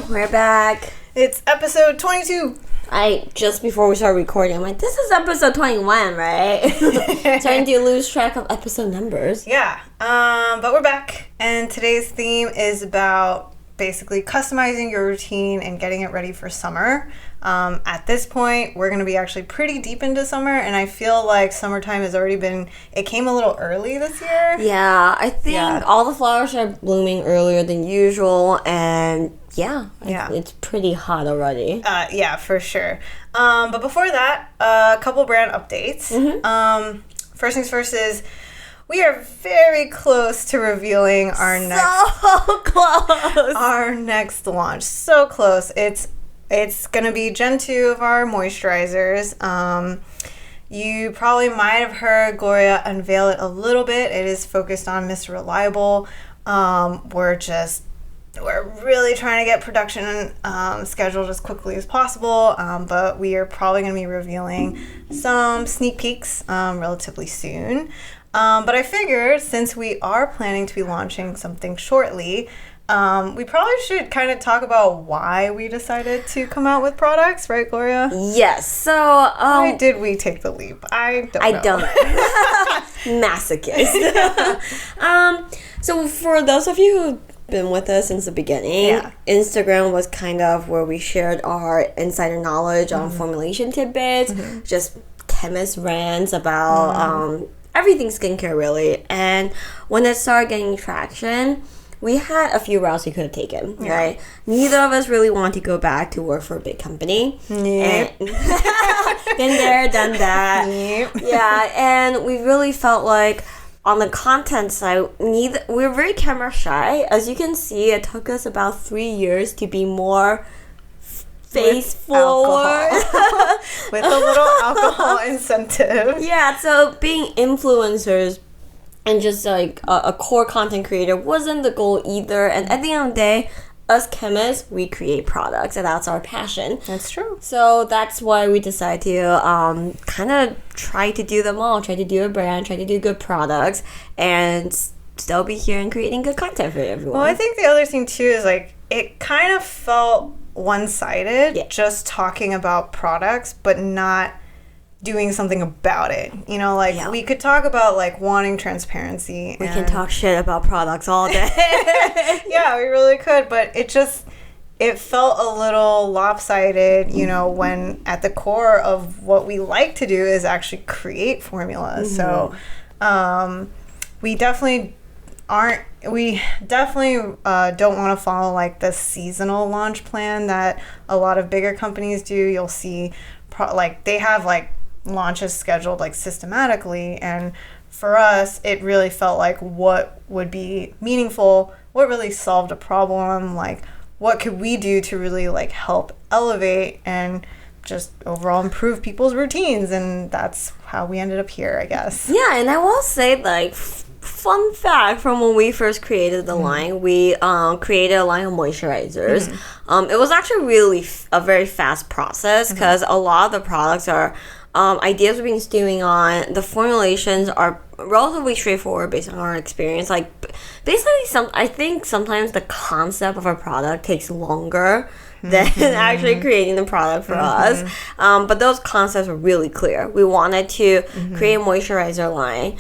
We're back. It's episode 22. Just before we start recording, I'm like, this is episode 21, right? Starting to lose track of episode numbers. Yeah, but we're back. And today's theme is about basically customizing your routine and getting it ready for summer. At this point, we're going to be actually pretty deep into summer, and I feel like summertime has already it came a little early this year. Yeah, I think all the flowers are blooming earlier than usual, and it's pretty hot already. Yeah, for sure. But before that, a couple brand updates. Mm-hmm. First things first is we are very close to revealing our next launch. So close. It's going to be Gen 2 of our moisturizers. You probably might have heard Gloria unveil it a little bit. It is focused on Mr. Reliable. We're really trying to get production scheduled as quickly as possible, but we are probably going to be revealing some sneak peeks relatively soon. But I figured since we are planning to be launching something shortly, we probably should kind of talk about why we decided to come out with products, right, Gloria? Yes. So, why did we take the leap? I don't know. Masochist. So for those of you who've been with us since the beginning, Instagram was kind of where we shared our insider knowledge on formulation tidbits, just chemist rants about everything skincare, really. And when it started getting traction, we had a few routes we could have taken, right? Neither of us really want to go back to work for a big company. Yep. Been there, done that. Yep. Yeah, and we really felt like on the content side, we're very camera shy. As you can see, it took us about 3 years to be more face forward. With a little alcohol incentive. Yeah, so being influencers and just like a core content creator wasn't the goal either. And at the end of the day, us chemists, we create products, and that's our passion. That's true. So that's why we decided to kind of try to do them all. Try to do a brand, try to do good products, and still be here and creating good content for everyone. Well, I think the other thing too is like it kind of felt one-sided, just talking about products, but not doing something about it. You know, like we could talk about like wanting transparency. We can talk shit about products all day. Yeah, we really could, but it felt a little lopsided, you know, when at the core of what we like to do is actually create formulas. So we definitely don't want to follow like the seasonal launch plan that a lot of bigger companies do. You'll see they have like launches scheduled like systematically, and for us it really felt like what would be meaningful, what really solved a problem, like what could we do to really like help elevate and just overall improve people's routines, and that's how we ended up here, I guess. Yeah, and I will say like fun fact from when we first created the line, we created a line of moisturizers. It was actually really a very fast process because a lot of the products are ideas we've been stewing on. The formulations are relatively straightforward based on our experience. Like basically, I think sometimes the concept of a product takes longer than actually creating the product for us. But those concepts were really clear. We wanted to create a moisturizer line,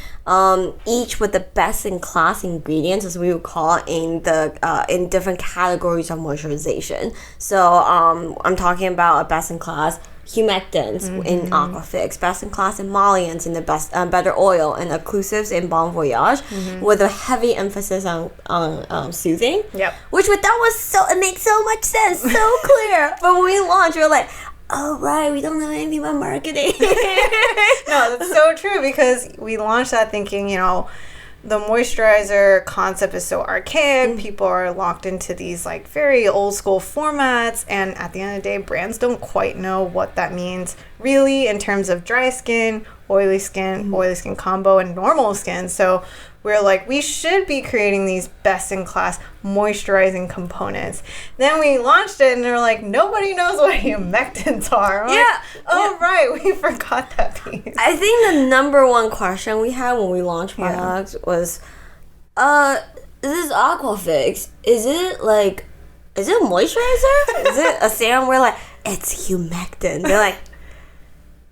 each with the best-in-class ingredients, as we would call it, in different categories of moisturization. So I'm talking about a best-in-class humectants in Aquafix, best-in-class emollients in the better oil, and occlusives in Bon Voyage, with a heavy emphasis on soothing. Yep. Which it makes so much sense, so clear. But when we launched, we were like, oh right, we don't know anything about marketing. No, that's so true, because we launched that thinking, you know, the moisturizer concept is so archaic. People are locked into these like very old school formats, and at the end of the day, brands don't quite know what that means really in terms of dry skin, oily skin combo, and normal skin. So we're like, we should be creating these best-in-class moisturizing components. Then we launched it, and they're like, nobody knows what humectants are. Right, we forgot that piece. I think the number one question we had when we launched products was, is this Aquafix? Is it like is it a moisturizer? Is it a serum? We're like, it's humectant. They're like,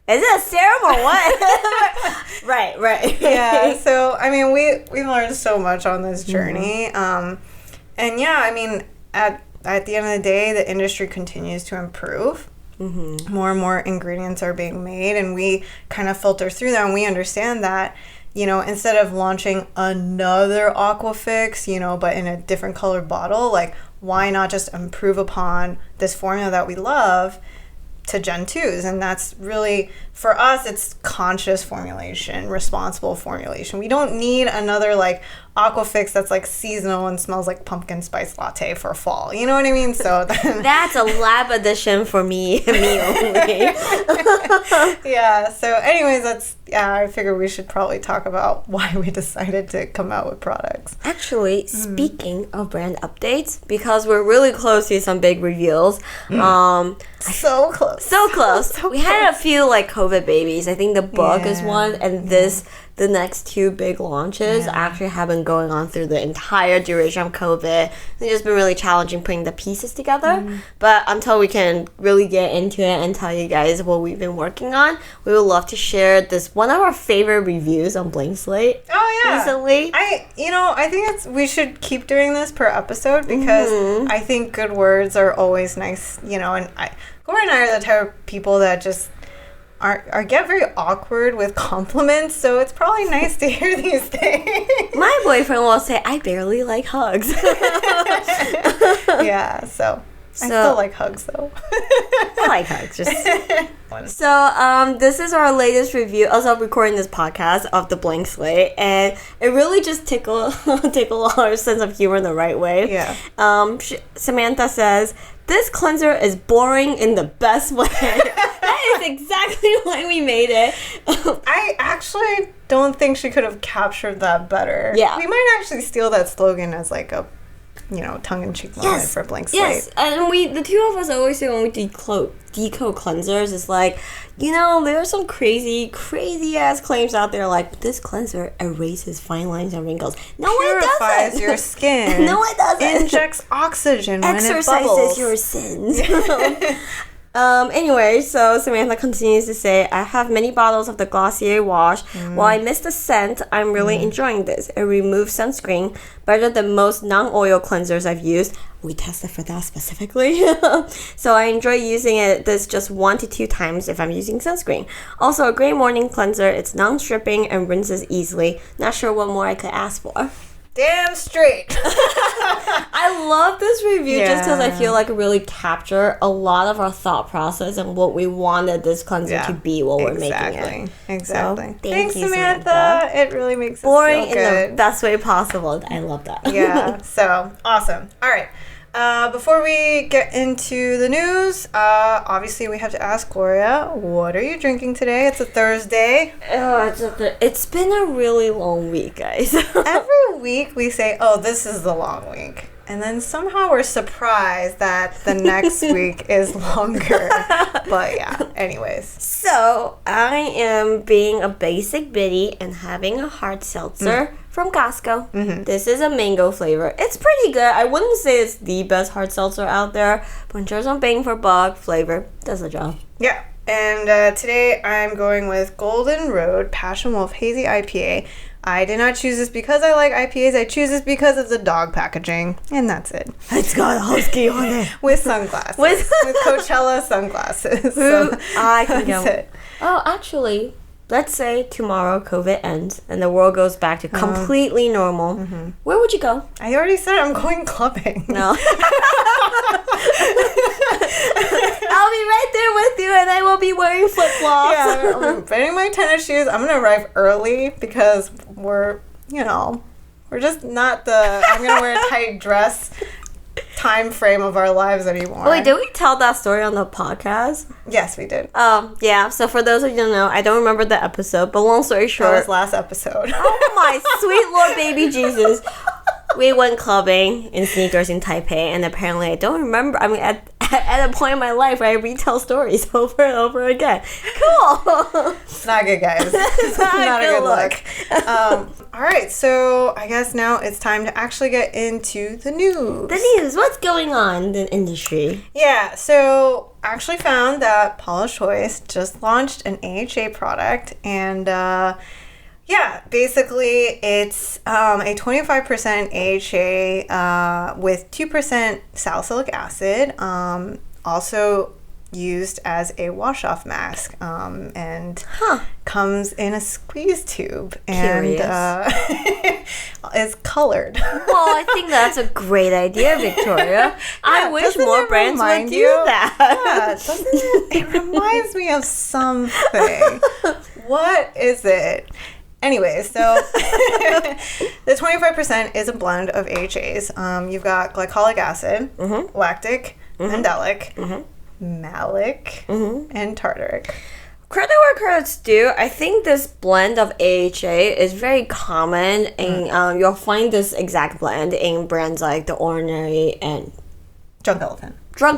is it a serum or what? Right. Yeah, so, I mean, we learned so much on this journey. And yeah, I mean, at the end of the day, the industry continues to improve. More and more ingredients are being made, and we kind of filter through them, and we understand that, you know, instead of launching another Aquafix, you know, but in a different colored bottle, like, why not just improve upon this formula that we love to Gen 2s? And that's really, for us, it's conscious formulation, responsible formulation. We don't need another, like, Aquafix that's, like, seasonal and smells like pumpkin spice latte for fall. You know what I mean? So that's a lab edition for me only. Yeah, so anyways, I figured we should probably talk about why we decided to come out with products. Actually, speaking of brand updates, because we're really close to some big reveals, so close. So close. We had a few, like, COVID babies. I think the book is one, and the next two big launches actually have been going on through the entire duration of COVID. It's just been really challenging putting the pieces together. But until we can really get into it and tell you guys what we've been working on, we would love to share this one of our favorite reviews on Blank Slate. Oh yeah, recently. I think we should keep doing this per episode because I think good words are always nice. You know, and Gloria and I are the type of people that just get very awkward with compliments, so it's probably nice to hear these things. My boyfriend will say, I barely like hugs. Yeah, so I still like hugs, though. I like hugs. So, this is our latest review, also recording this podcast of the Blank Slate, and it really just tickle our sense of humor in the right way. Yeah. Samantha says, this cleanser is boring in the best way. That is exactly why we made it. I actually don't think she could have captured that better. Yeah. We might actually steal that slogan as like a, tongue-in-cheek moment for Blank Slate. Yes, and the two of us always say when we decode cleansers, it's like, there are some crazy ass claims out there like, this cleanser erases fine lines and wrinkles. No, it doesn't. Purifies your skin. No, it doesn't. Injects oxygen when it bubbles. Exercises your sins. Anyway, so Samantha continues to say, I have many bottles of the Glossier wash. While I miss the scent, I'm really enjoying this. It removes sunscreen better than most non-oil cleansers I've used. We tested for that specifically. So I enjoy using this just 1 to 2 times if I'm using sunscreen. Also, a great morning cleanser. It's non-stripping and rinses easily. Not sure what more I could ask for. Damn straight. I love this review just because I feel like it really captured a lot of our thought process and what we wanted this cleanser to be while we're making it. Exactly. So, Thanks, Samantha. It really makes us boring feel good. in the best way possible. I love that. Yeah. So awesome. All right. Before we get into the news, obviously we have to ask Gloria, what are you drinking today? It's a Thursday. It's been a really long week, guys. Every week we say, oh, this is the long week. And then somehow we're surprised that the next week is longer. But yeah, anyways. So, I am being a basic biddy and having a hard seltzer from Costco. This is a mango flavor. It's pretty good. I wouldn't say it's the best hard seltzer out there, but in terms of bang for buck flavor, does the job. Yeah. And today I'm going with Golden Road Passion Wolf Hazy IPA. I did not choose this because I like IPAs. I choose this because of the dog packaging. And that's it. It's got a husky on it. With sunglasses. With Coachella sunglasses. So I can get it. Oh, actually, let's say tomorrow COVID ends and the world goes back to completely normal. Where would you go? I already said I'm going clubbing. No. I'll be right there with you and I will be wearing flip-flops. Yeah, I'm wearing my tennis shoes. I'm going to arrive early because we're just not I'm going to wear a tight dress time frame of our lives anymore. Wait, did we tell that story on the podcast? Yes, we did. Yeah. So for those of you who don't know, I don't remember the episode, but long story short. That was last episode. Oh my sweet Lord baby Jesus. We went clubbing in sneakers in Taipei, and apparently I don't remember. I mean, at a point in my life where I retell stories over and over again. Cool. It's not good, guys. It's not a good look. All right, so I guess now it's time to actually get into the news. The news, what's going on in the industry? Yeah, so I actually found that Paula's Choice just launched an AHA product, and basically it's a 25% AHA with 2% salicylic acid, also used as a wash-off mask, and comes in a squeeze tube and is colored. Well, I think that's a great idea, Victoria. I wish more brands would do that. Yeah, doesn't it? It reminds me of something. What is it? Anyway, so the 25% is a blend of AHAs. You've got glycolic acid, lactic, mandelic, malic, and tartaric. Credit where credit's due. I think this blend of AHA is very common, and you'll find this exact blend in brands like The Ordinary and Drunk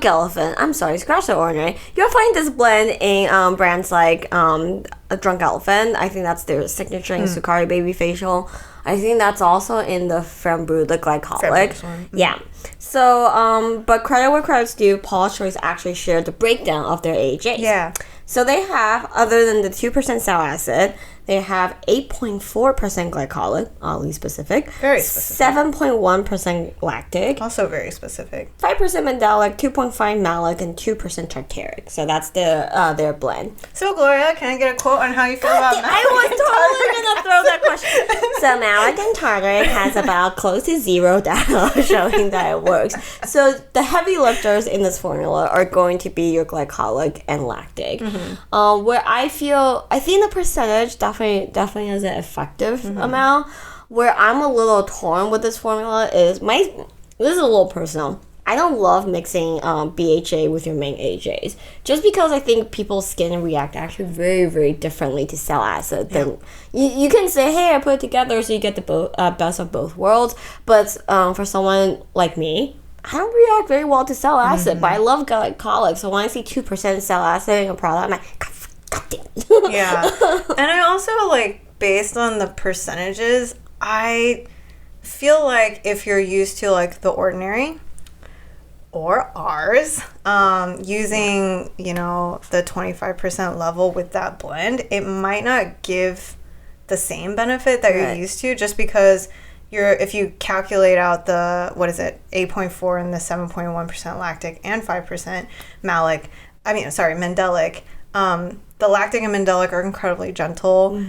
Elephant. I'm sorry, scratch The Ordinary. You'll find this blend in brands like Drunk Elephant. I think that's their signature in Sukari Baby Facial. I think that's also in the Femme Brûle, the glycolic. Yeah. So, but credit where credit's due, Paula's Choice actually shared the breakdown of their AHAs. Yeah. So they have, other than the 2% salicylic acid, they have 8.4% glycolic, oddly specific. Very specific. 7.1% lactic. Also very specific. 5% mandelic, 2.5 malic, and 2% tartaric. So that's their blend. So, Gloria, can I get a quote on how you feel about malic? I was totally going to throw that question. So malic and tartaric has about close to zero data showing that it works. So the heavy lifters in this formula are going to be your glycolic and lactic. Where I think the percentage definitely is an effective amount. Where I'm a little torn with this formula is this is a little personal. I don't love mixing BHA with your main AHAs, just because I think people's skin react actually very, very differently to salicylic acid. Than you can say, hey, I put it together so you get the best of both worlds. But for someone like me, I don't react very well to salicylic acid, but I love glycolic. So when I see 2% salicylic acid in a product, I'm like, God damn. Yeah. And I also, based on the percentages, I feel like if you're used to, The Ordinary or ours, using, the 25% level with that blend, it might not give the same benefit that you're used to, just because if you calculate out the 8.4 and the 7.1% lactic and 5% mandelic, the lactic and mandelic are incredibly gentle.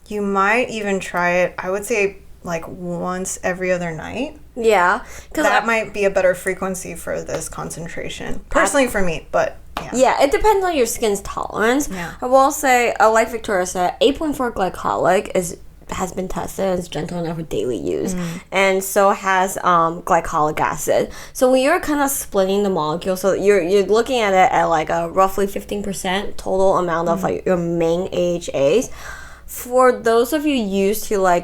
You might even try it, I would say, once every other night. Yeah. That might be a better frequency for this concentration. Personally for me, but yeah, it depends on your skin's tolerance. Yeah. I will say, like Victoria said, 8.4 glycolic has been tested and is gentle enough for daily use, and so has glycolic acid. So when you're kind of splitting the molecule, so you're looking at it at a roughly 15% total amount of your main AHAs. For those of you used to I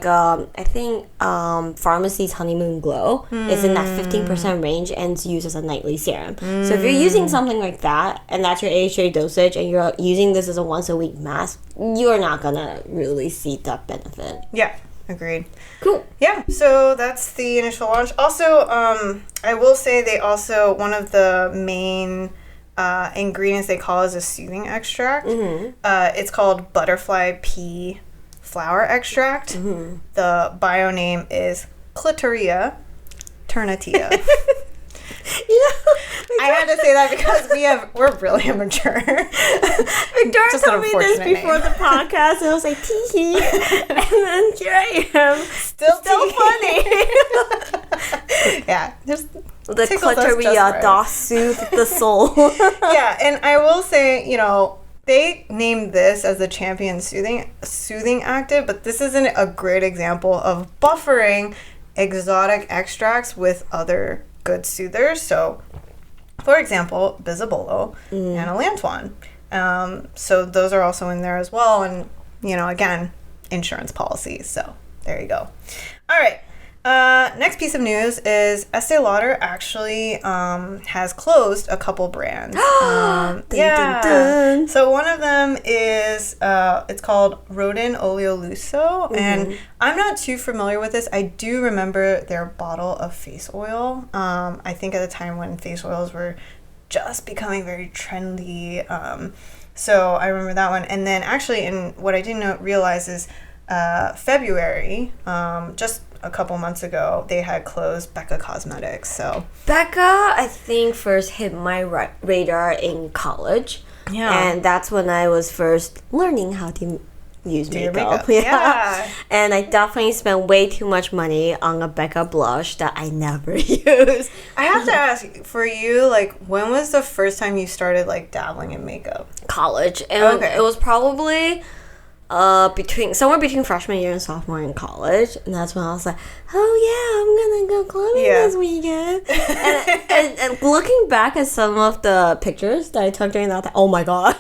think Pharmacy's Honeymoon Glow is in that 15% range and it's used as a nightly serum. So if you're using something like that and that's your AHA dosage and you're using this as a once a week mask, you're not gonna really see that benefit. Yeah, agreed. Cool. Yeah, so that's the initial launch. Also, I will say one of the main ingredients they call is a soothing extract. It's called butterfly pea flower extract. The bio name is Clitoria ternatia. I had to say that because we're really immature. Victoria told me this before the podcast, and I was like, tee and then here I am, still funny. Yeah, just the clitoria doth soothe the soul. Yeah, and I will say, they named this as the champion soothing active, but this isn't a great example of buffering exotic extracts with other good soothers. So, for example, Bisabolol and Elantoin. So those are also in there as well. And, again, insurance policies. So there you go. All right. Next piece of news is Estee Lauder actually has closed a couple brands. Dun, dun, dun. So one of them is it's called Rodin Oleoluso, and I'm not too familiar with this. I do remember their bottle of face oil. I think at the time when face oils were just becoming very trendy. So I remember that one. And then actually, in what I didn't realize is February, just a couple months ago, they had closed Becca Cosmetics. So Becca, I think, first hit my radar in college. Yeah. And that's when I was first learning how to use makeup. Yeah. And I definitely spent way too much money on a Becca blush that I never used. I have to ask, for you, like, when was the first time you started, like, dabbling in makeup? College. And Okay. it was probably somewhere between freshman year and sophomore in college, and that's when I was like, oh yeah, I'm gonna go clubbing this weekend. and looking back at some of the pictures that I took during that time, oh my god.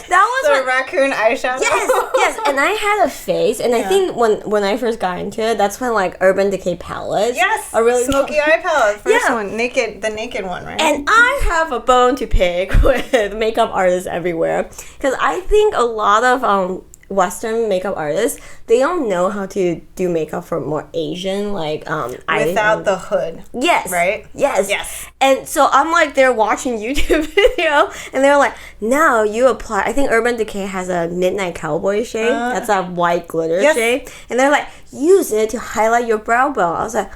That was The raccoon eyeshadow? yes, and I had a face, and I think when I first got into it, that's when like Urban Decay palettes are really smoky eye palette, first one, the naked one, right? And I have a bone to pick with makeup artists everywhere, because I think a lot of Western makeup artists, they don't know how to do makeup for more Asian, like without the hood. Yes. Right? Yes. And so I'm like, they're watching YouTube video, and they're like, no, you apply. I think Urban Decay has a Midnight Cowboy shade. That's that white glitter shade. And they're like, use it to highlight your brow bone. I was like,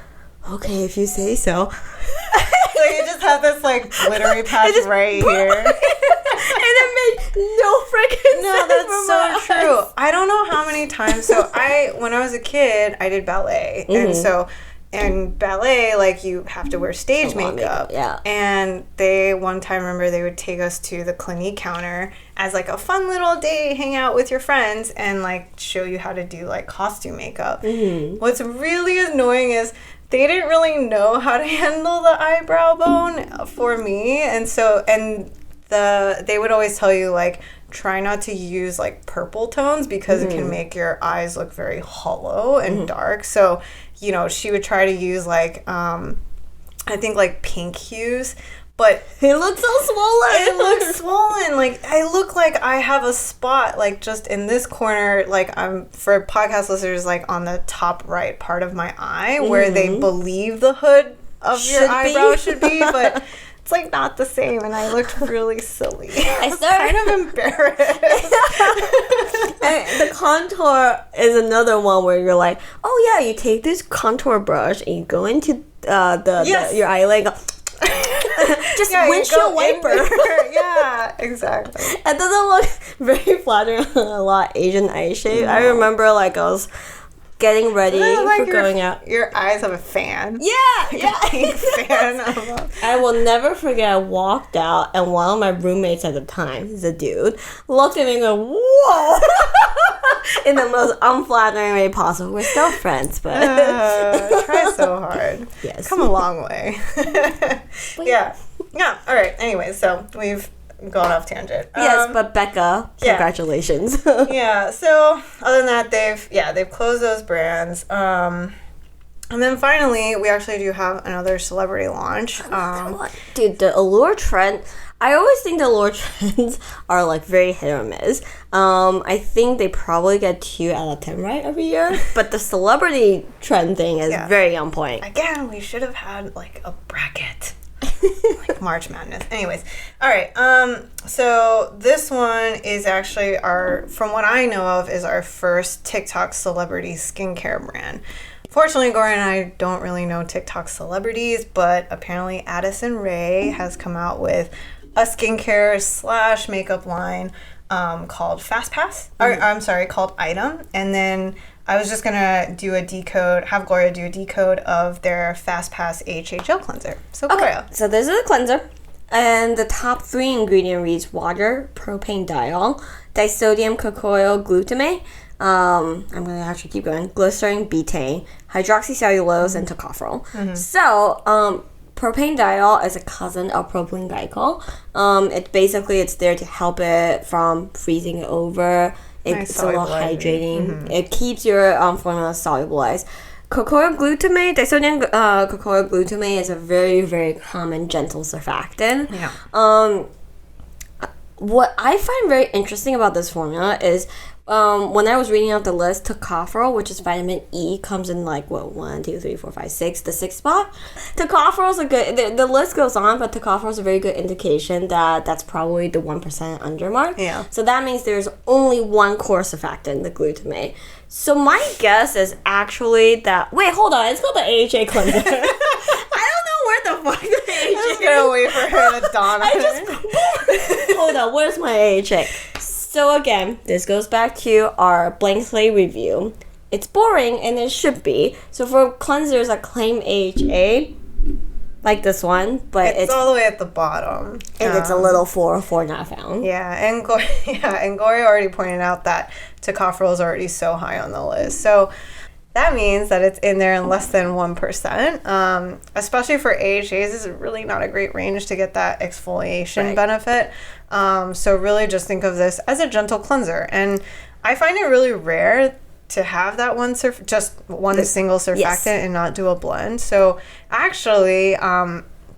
okay, if you say so. So you just have this like glittery patch right here. And it made no freaking sense. No, that's for so my true. eyes. I don't know how many times. So when I was a kid, I did ballet, and so in ballet, like you have to wear stage makeup. Yeah. And they one time, remember, they would take us to the Clinique counter as like a fun little day, hang out with your friends, and like show you how to do like costume makeup. What's really annoying is they didn't really know how to handle the eyebrow bone for me, and so they would always tell you like try not to use like purple tones because it can make your eyes look very hollow and dark. So she would try to use like I think like pink hues, but it looks so swollen. it looks swollen. Like I look like I have a spot like just in this corner, like I'm, for podcast listeners, like on the top right part of my eye where they believe the hood of your eyebrow should be, but it's like not the same, and I looked really silly. I was kind of embarrassed. And the contour is another one where you're like, oh yeah, you take this contour brush and you go into your eyelid. Just windshield wiper. Yeah, exactly. It doesn't look very flattering on a lot of Asian eye shape. I remember like I was getting ready for going out. Your eyes have a fan. Yeah. Pink fan. I will never forget, I walked out and one of my roommates at the time, he's a dude, looked at me and go, whoa! In the most unflattering way possible. We're still friends, but... try so hard. Yes. Come a long way. Yeah. All right. Anyway, so we've gone off tangent. Yes, but Becca, congratulations. Yeah. So other than that, they've closed those brands. And then finally, we actually do have another celebrity launch. Dude, the Allure trend, I always think the Allure trends are like very hit or miss. I think they probably get 2 out of 10 right every year. But the celebrity trend thing is very on point. Again, we should have had like a bracket. Like March Madness. Anyways, all right. So this one is actually from what I know of, is our first TikTok celebrity skincare brand. Fortunately, Gloria and I don't really know TikTok celebrities, but apparently Addison Rae has come out with a skincare / makeup line called called Item. And then I was just gonna have Gloria do a decode of their Fast Pass AHA gel cleanser. So Gloria. So this is a cleanser, and the top 3 ingredient reads water, propane diol, disodium cocoyl glutamate. I'm gonna actually keep going. Glycerin, betaine, hydroxycellulose, and tocopherol. So propane diol is a cousin of propylene glycol. It's there to help it from freezing over. It's a little hydrating. It keeps your formula solubilized. cocoa glutamate, disodium cocoa glutamate is a very, very common gentle surfactant. Yeah. What I find very interesting about this formula is when I was reading out the list, tocopherol, which is vitamin E, comes in like, what, 1, 2, 3, 4, 5, 6, the 6th spot. Tocopherol is a good, the list goes on, but tocopherol is a very good indication that that's probably the 1% under mark. Yeah. So that means there's only one core surfactant, the glutamate. So my guess is actually that, wait, hold on, it's called the AHA cleanser. I don't know where the fuck the AHA is. I'm just gonna wait for her to dawn on her. Hold on, where's my AHA? So again, this goes back to our Blank Slate review. It's boring, and it should be. So for cleansers that claim AHA, like this one, but it's all the way at the bottom. And it's a little 4 or 4 not found. Yeah, and Gloria already pointed out that tocopherol is already so high on the list. So that means that it's in there in less than 1%. Especially for AHAs, this is really not a great range to get that exfoliation benefit. So really just think of this as a gentle cleanser. And I find it really rare to have that just one single surfactant and not do a blend. So actually,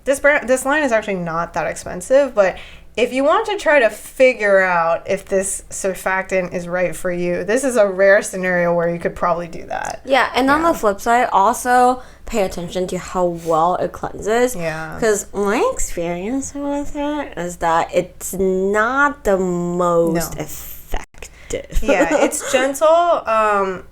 this line is actually not that expensive, but if you want to try to figure out if this surfactant is right for you, this is a rare scenario where you could probably do that. Yeah, and on the flip side, also pay attention to how well it cleanses. Yeah. Because my experience with it is that it's not the most effective. Yeah, it's gentle.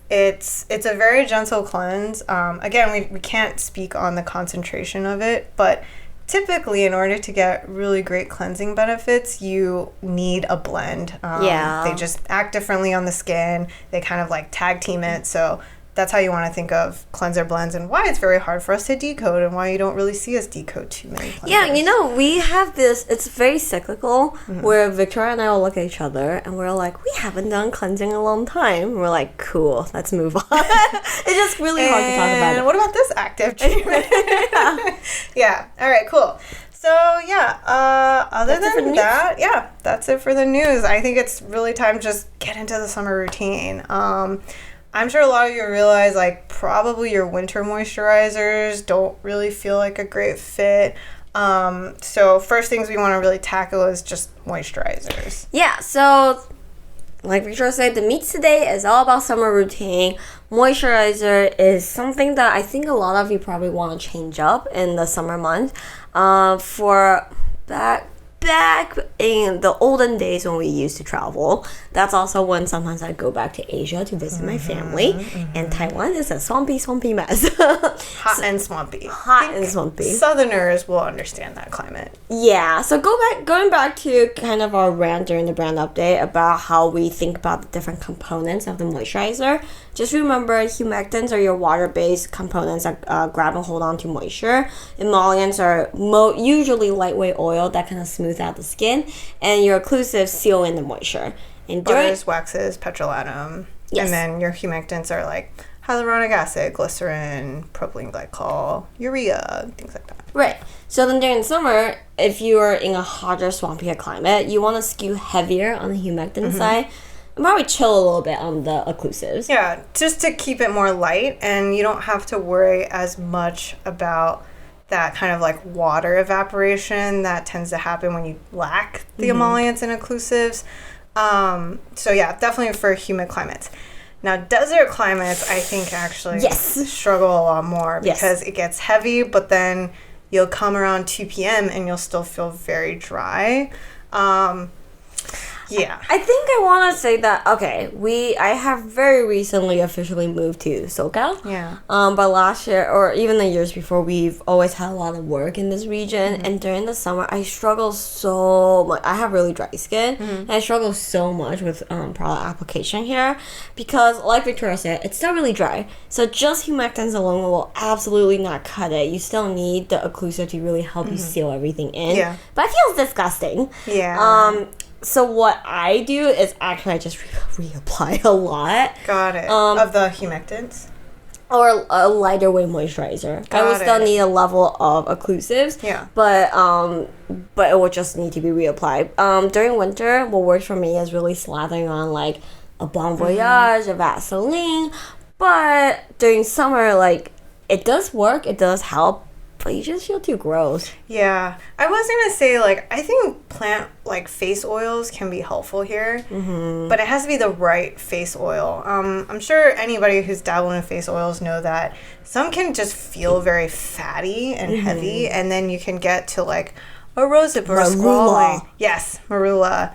It's a very gentle cleanse. Again, we can't speak on the concentration of it, but typically, in order to get really great cleansing benefits, you need a blend. They just act differently on the skin. They kind of like tag team it. So that's how you want to think of cleanser blends and why it's very hard for us to decode and why you don't really see us decode too many cleansers. Yeah, we have this, it's very cyclical, where Victoria and I will look at each other and we're like, we haven't done cleansing in a long time. And we're like, cool, let's move on. It's just really hard to talk about it. What about this active treatment? Yeah, all right, cool. So, other than that, that's it for the news. I think it's really time to just get into the summer routine. I'm sure a lot of you realize, like, probably your winter moisturizers don't really feel like a great fit. So first things we want to really tackle is just moisturizers. Yeah, so like Victoria said, the Meatz today is all about summer routine. Moisturizer is something that I think a lot of you probably want to change up in the summer months. For back in the olden days when we used to travel, that's also when sometimes I go back to Asia to visit my family, and Taiwan is a swampy mess. Hot and swampy. Southerners will understand that climate. Yeah, so going back to kind of our rant during the brand update about how we think about the different components of the moisturizer. Just remember, humectants are your water-based components that grab and hold on to moisture. Emollients are usually lightweight oil that kind of smooth out the skin, and your occlusives seal in the moisture. And butters, waxes, petrolatum, and then your humectants are like hyaluronic acid, glycerin, propylene glycol, urea, things like that. Right. So then during summer, if you are in a hotter, swampier climate, you want to skew heavier on the humectant side. And probably chill a little bit on the occlusives. Yeah, just to keep it more light, and you don't have to worry as much about that kind of like water evaporation that tends to happen when you lack the emollients and occlusives. So yeah, definitely for humid climates. Now, desert climates, I think actually struggle a lot more because it gets heavy, but then you'll come around 2 p.m. and you'll still feel very dry. Yeah. I think I want to say that, I have very recently officially moved to SoCal. Yeah. But last year, or even the years before, we've always had a lot of work in this region. And during the summer, I struggle so much. I have really dry skin. And I struggle so much with product application here. Because, like Victoria said, it's still really dry. So just humectants alone will absolutely not cut it. You still need the occlusive to really help you seal everything in. Yeah. But it feels disgusting. Yeah. So what I do is actually I just reapply a lot. Got it. Of the humectants? Or a lighter weight moisturizer. I will still need a level of occlusives. Yeah. But it will just need to be reapplied. During winter, what works for me is really slathering on like a Bon Voyage, a Vaseline. But during summer, like, it does work, it does help, but you just feel too gross. Yeah. I was going to say, like, I think plant, like, face oils can be helpful here. But it has to be the right face oil. I'm sure anybody who's dabbled in face oils know that some can just feel very fatty and heavy. And then you can get to, like, a rosehip or a squalane. Yes, marula.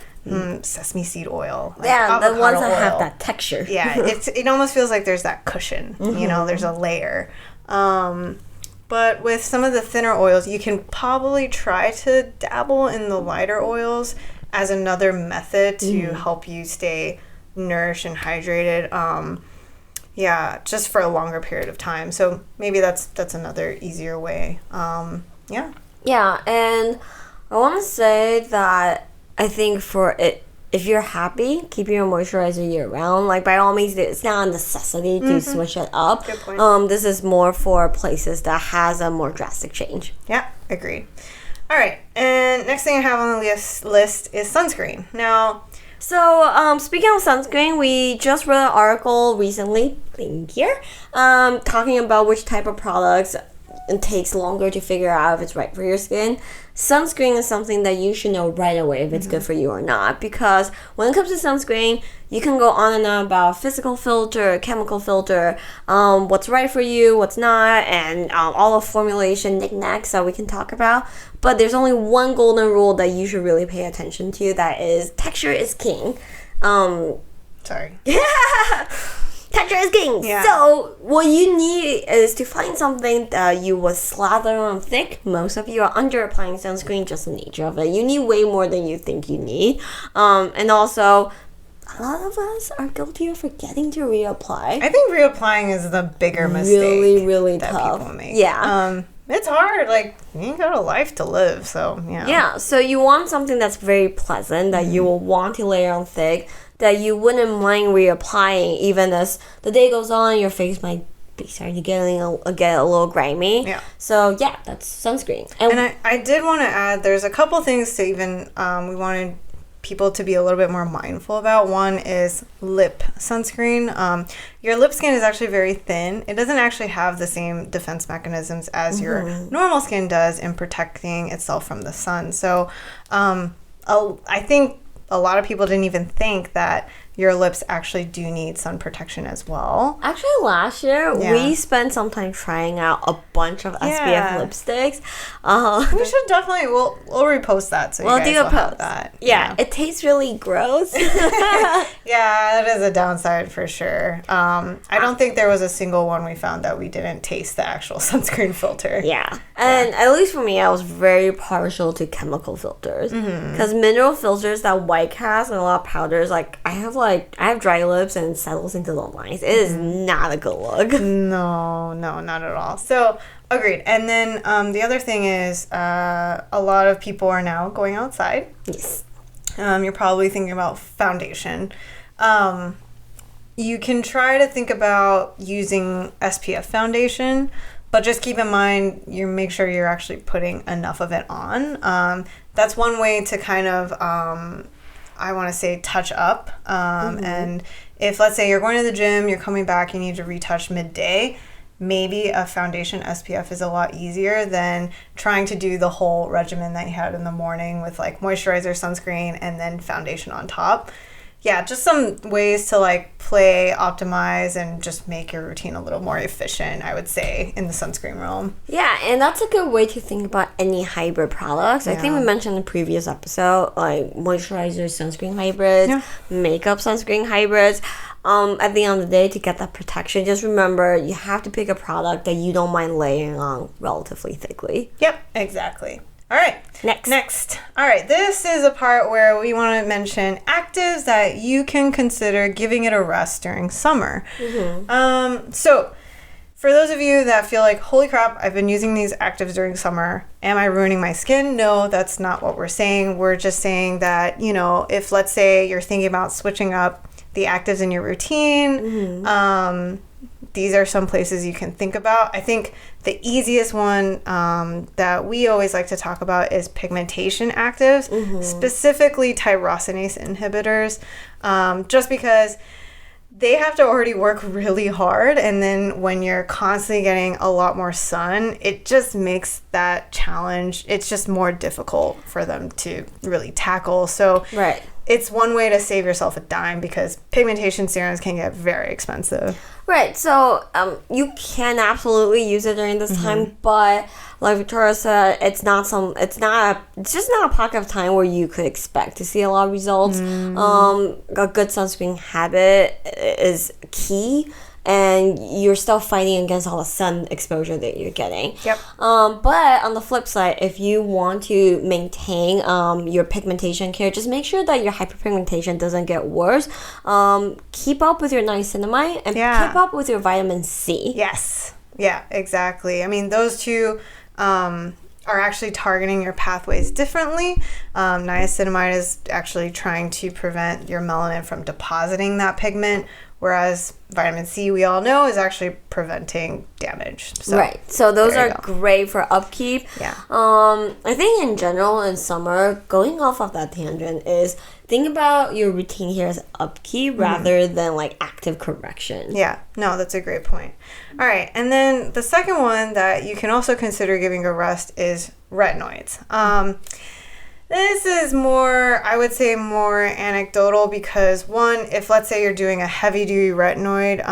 Sesame seed oil. Like the ones that have that texture. Yeah, it almost feels like there's that cushion. You know, there's a layer. But with some of the thinner oils, you can probably try to dabble in the lighter oils as another method to help you stay nourished and hydrated. Just for a longer period of time. So maybe that's another easier way. Yeah, and I want to say that I think for it, if you're happy, keep your moisturizer year round. Like, by all means, it's not a necessity to switch it up. Good point. This is more for places that has a more drastic change. Yeah, agreed. All right, and next thing I have on the list is sunscreen. Now, so speaking of sunscreen, we just read an article recently, link here, talking about which type of products it takes longer to figure out if it's right for your skin. Sunscreen is something that you should know right away if it's good for you or not, because when it comes to sunscreen, you can go on and on about physical filter, chemical filter, what's right for you, what's not, and all the formulation knickknacks that we can talk about. But there's only one golden rule that you should really pay attention to, that is texture is king. Sorry. Texture is king. Yeah. So what you need is to find something that you will slather on thick. Most of you are under applying sunscreen, just the nature of it. You need way more than you think you need. And also, a lot of us are guilty of forgetting to reapply. I think reapplying is the bigger mistake. Really, really that tough. People make. Yeah. It's hard. Like, you got a life to live, so yeah. Yeah. So you want something that's very pleasant, that you will want to layer on thick, that you wouldn't mind reapplying, even as the day goes on, your face might be starting to get a little grimy. Yeah. So yeah, that's sunscreen. And I did want to add, there's a couple things to even, we wanted people to be a little bit more mindful about. One is lip sunscreen. Your lip skin is actually very thin. It doesn't actually have the same defense mechanisms as your normal skin does in protecting itself from the sun. So I think a lot of people didn't even think that your lips actually do need sun protection as well. Actually, last year, we spent some time trying out a bunch of SPF lipsticks. We should definitely, we'll repost that so you guys will have that. Yeah, it tastes really gross. Yeah, that is a downside for sure. I don't think there was a single one we found that we didn't taste the actual sunscreen filter. Yeah. And at least for me, I was very partial to chemical filters. Because mineral filters that White has and a lot of powders, like, I have dry lips and it settles into the lines. It is not a good look. No, not at all. So, agreed. And then the other thing is a lot of people are now going outside. Yes. You're probably thinking about foundation. You can try to think about using SPF foundation, but just keep in mind, you make sure you're actually putting enough of it on. That's one way to kind of, I want to say, touch up. And if, let's say, you're going to the gym, you're coming back, you need to retouch midday, maybe a foundation SPF is a lot easier than trying to do the whole regimen that you had in the morning with, like, moisturizer, sunscreen, and then foundation on top. Yeah, just some ways to, like, play, optimize, and just make your routine a little more efficient, I would say, in the sunscreen realm. Yeah, and that's a good way to think about any hybrid products. I think we mentioned in the previous episode, like, moisturizer, sunscreen hybrids, makeup, sunscreen hybrids. At the end of the day, to get that protection, just remember, you have to pick a product that you don't mind layering on relatively thickly. Yep, exactly. All right. Next. All right. This is a part where we want to mention actives that you can consider giving it a rest during summer. So for those of you that feel like, holy crap, I've been using these actives during summer, am I ruining my skin? No, that's not what we're saying. We're just saying that, you know, if, let's say, you're thinking about switching up the actives in your routine, these are some places you can think about. I think the easiest one that we always like to talk about is pigmentation actives, specifically tyrosinase inhibitors, just because they have to already work really hard, and then when you're constantly getting a lot more sun, it just makes that challenge, it's just more difficult for them to really tackle. So Right. it's one way to save yourself a dime, because pigmentation serums can get very expensive. Right, so you can absolutely use it during this time, but like Victoria said, it's just not a pocket of time where you could expect to see a lot of results. A good sunscreen habit is key, and you're still fighting against all the sun exposure that you're getting. Yep. But on the flip side, if you want to maintain your pigmentation care, just make sure that your hyperpigmentation doesn't get worse. Keep up with your niacinamide and keep up with your vitamin C. Yes. Yeah, exactly. I mean, those two are actually targeting your pathways differently. Niacinamide is actually trying to prevent your melanin from depositing that pigment, whereas vitamin C, we all know, is actually preventing damage. So, right. So those are great for upkeep. Yeah. I think in general in summer, going off of that tangent, is think about your routine here as upkeep rather than like active correction. Yeah. No, that's a great point. All right. And then the second one that you can also consider giving a rest is retinoids. This is more, I would say, more anecdotal, because one, if let's say you're doing a heavy duty retinoid,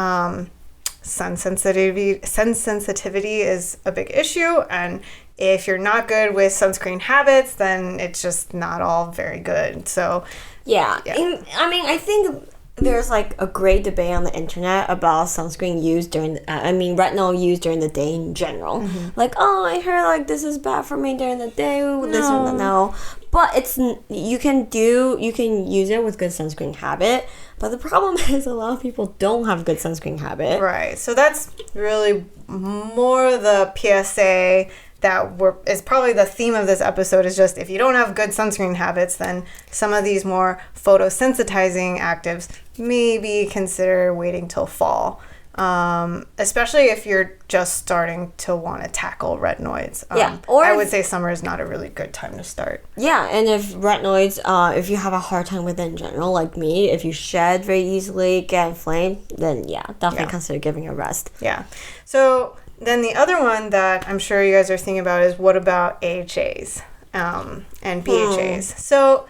sun sensitivity is a big issue, and if you're not good with sunscreen habits, then it's just not all very good. So yeah. I think there's like a great debate on the internet about sunscreen used during retinol used during the day in general. Like, oh, I heard like this is bad for me during the day, this and no. But you can use it with good sunscreen habit, but the problem is a lot of people don't have good sunscreen habit. Right. So that's really more the PSA that is probably the theme of this episode, is just if you don't have good sunscreen habits, then some of these more photosensitizing actives, maybe consider waiting till fall. Especially if you're just starting to want to tackle retinoids. Or I would say summer is not a really good time to start. Yeah, and if retinoids, if you have a hard time with it in general, like me, if you shed very easily, get inflamed, then definitely consider giving a rest. Yeah. So then the other one that I'm sure you guys are thinking about is, what about AHAs and BHAs? So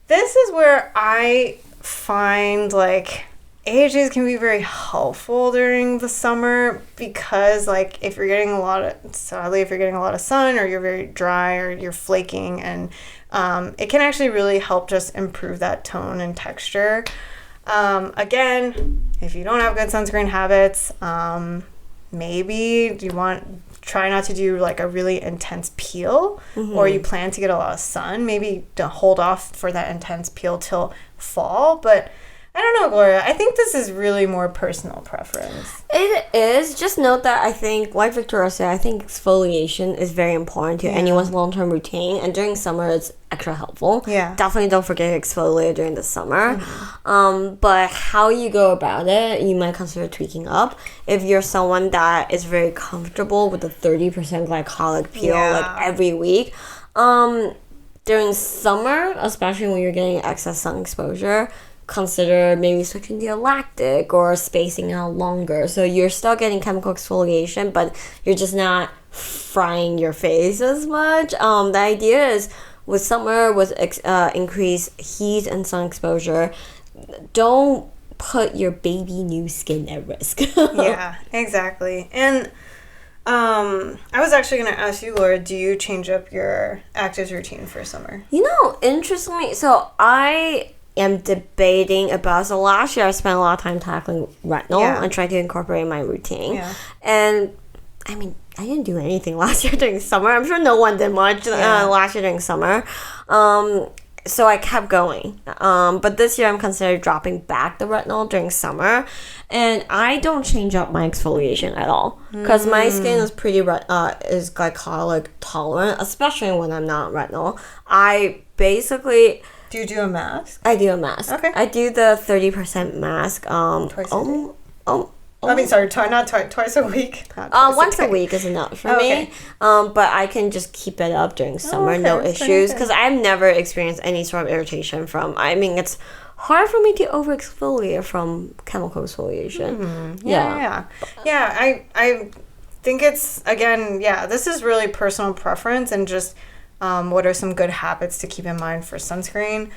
this is where I find like AHAs can be very helpful during the summer, because like if you're getting a lot of sun, or you're very dry, or you're flaking, and it can actually really help just improve that tone and texture. Again, if you don't have good sunscreen habits, maybe try not to do like a really intense peel, or you plan to get a lot of sun, maybe don't hold off for that intense peel till fall. But I don't know, Gloria, I think this is really more personal preference. It is. Just note that I think, like Victoria said, I think exfoliation is very important to anyone's long-term routine, and during summer it's extra helpful. Yeah. Definitely don't forget to exfoliate during the summer. But how you go about it, you might consider tweaking up. If you're someone that is very comfortable with the 30% glycolic peel like every week, during summer, especially when you're getting excess sun exposure, consider maybe switching to a lactic or spacing out longer. So you're still getting chemical exfoliation, but you're just not frying your face as much. The idea is with summer, with increased heat and sun exposure, don't put your baby new skin at risk. Yeah, exactly. And I was actually going to ask you, Laura, do you change up your actives routine for summer? Interestingly, so I am debating about, so last year I spent a lot of time tackling retinol and trying to incorporate my routine. And I mean, I didn't do anything last year during summer. I'm sure no one did much last year during summer. So I kept going. But this year I'm considering dropping back the retinol during summer. And I don't change up my exfoliation at all, because my skin is pretty is glycolic tolerant, especially when I'm not retinol. I basically... Do you do a mask? I do a mask. Okay. I do the 30% mask. Twice a day? I mean, sorry, twice a week. Once a week is enough for me. But I can just keep it up during summer, no issues, because I've never experienced any sort of irritation from. I mean, it's hard for me to over exfoliate from chemical exfoliation. Yeah. I think it's, again, this is really personal preference and just what are some good habits to keep in mind for sunscreen.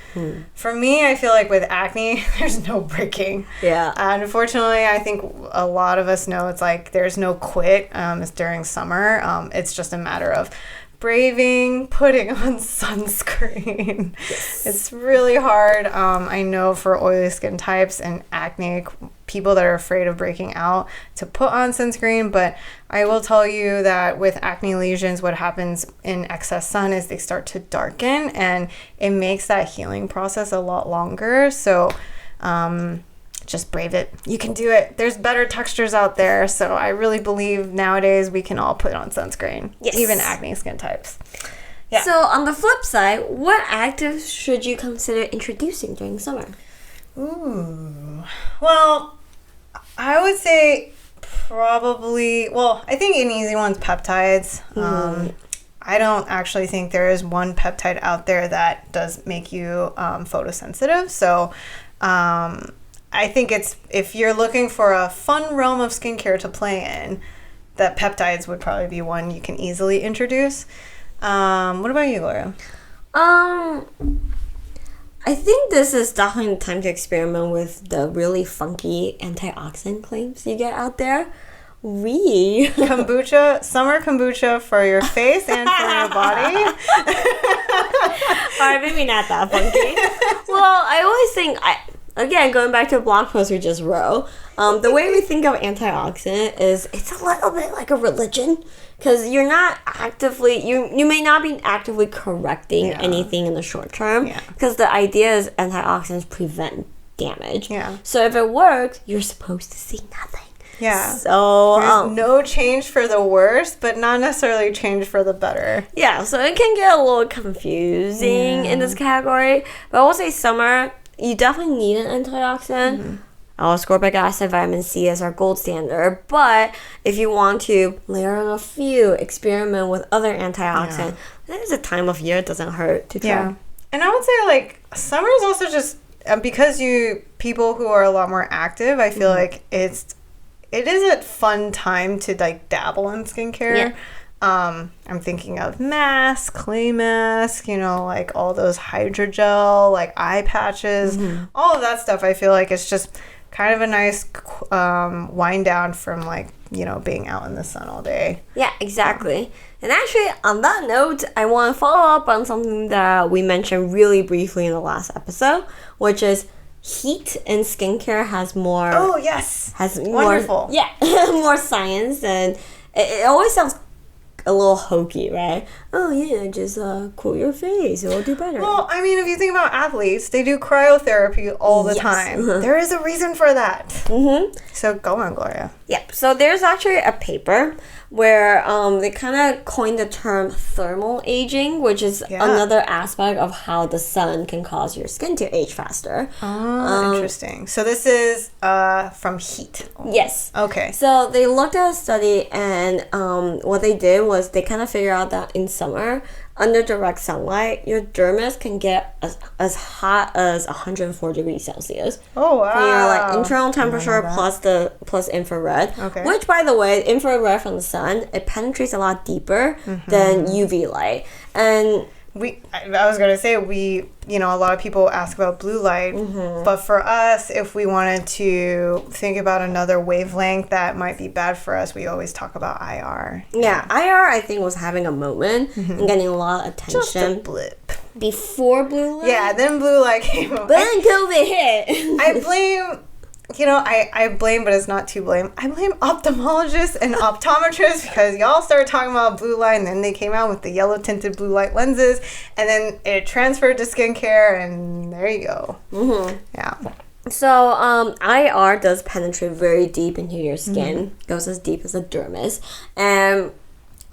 For me, I feel like with acne, there's no breaking. And unfortunately, I think a lot of us know it's like there's no quit. It's during summer. It's just a matter of braving putting on sunscreen. It's really hard. I know for oily skin types and acne people that are afraid of breaking out to put on sunscreen, but I will tell you that with acne lesions, what happens in excess sun is they start to darken, and it makes that healing process a lot longer. So just brave it. You can do it. There's better textures out there. So I really believe nowadays we can all put on sunscreen, even acne skin types. So on the flip side, what actives should you consider introducing during summer? Well, I would say probably, I think an easy one's peptides. I don't actually think there is one peptide out there that does make you photosensitive. So I think it's, if you're looking for a fun realm of skincare to play in, that peptides would probably be one you can easily introduce. What about you, Gloria? I think this is definitely the time to experiment with the really funky antioxidant claims you get out there. Kombucha, summer kombucha for your face and for your body. Alright, maybe not that funky. Well, I always think, again, going back to a blog post we just wrote, the way we think of antioxidant is it's a little bit like a religion, because you're not actively, you may not be actively correcting anything in the short term, because the idea is antioxidants prevent damage. So if it works, you're supposed to see nothing. So there's no change for the worse, but not necessarily change for the better. So it can get a little confusing in this category. But I will say summer, you definitely need an antioxidant. Ascorbic acid, vitamin C is our gold standard. But if you want to layer on a few, experiment with other antioxidants, there's a time of year it doesn't hurt to try. And I would say, like, summer is also just, because people who are a lot more active, I feel like it is a fun time to, like, dabble in skincare. I'm thinking of mask, clay mask, like all those hydrogel, like eye patches, all of that stuff. I feel like it's just kind of a nice wind down from, like, being out in the sun all day. Yeah, exactly. And actually, on that note, I want to follow up on something that we mentioned really briefly in the last episode, which is heat in skincare has more... Oh, yes. Has wonderful. More science, and it always sounds a little hokey, right? Oh, yeah, just cool your face. It'll do better. Well, I mean, if you think about athletes, they do cryotherapy all the time. There is a reason for that. So go on, Gloria. So there's actually a paper where they kind of coined the term thermal aging, which is another aspect of how the sun can cause your skin to age faster. Interesting. So this is from heat. Yes. Okay. So they looked at a study, and what they did was they kind of figured out that in summer, under direct sunlight, your dermis can get as hot as 104 degrees Celsius. Oh, wow. From your, like, internal temperature plus infrared. Okay. Which, by the way, infrared from the sun, it penetrates a lot deeper than UV light. And I was going to say, a lot of people ask about blue light, but for us, if we wanted to think about another wavelength that might be bad for us, we always talk about IR. Yeah, IR, I think, was having a moment and getting a lot of attention. Just a blip. Before blue light? Yeah, then blue light came up. But then COVID hit. I blame... I blame, but it's not too blame. I blame ophthalmologists and optometrists, because y'all started talking about blue light, and then they came out with the yellow tinted blue light lenses, and then it transferred to skincare, and there you go. Yeah. So, IR does penetrate very deep into your skin. Goes as deep as the dermis. And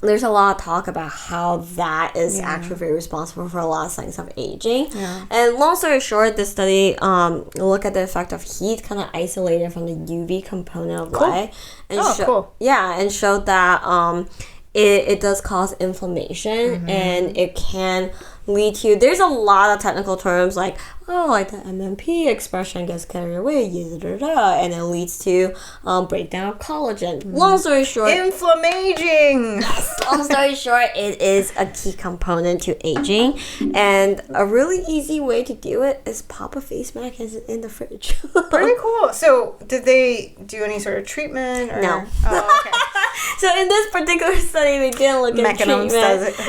there's a lot of talk about how that is actually very responsible for a lot of signs of aging. And long story short, this study looked at the effect of heat kind of isolated from the UV component of light. And and showed that it does cause inflammation, and it can lead to, there's a lot of technical terms like, like the MMP expression gets carried away, and it leads to breakdown of collagen. Long story short, inflammaging. Yes, long story short, it is a key component to aging, and a really easy way to do it is pop a face mask in the fridge. Pretty cool. So, did they do any sort of treatment? Or? No. Oh, okay. So in this particular study, they didn't look at treatment.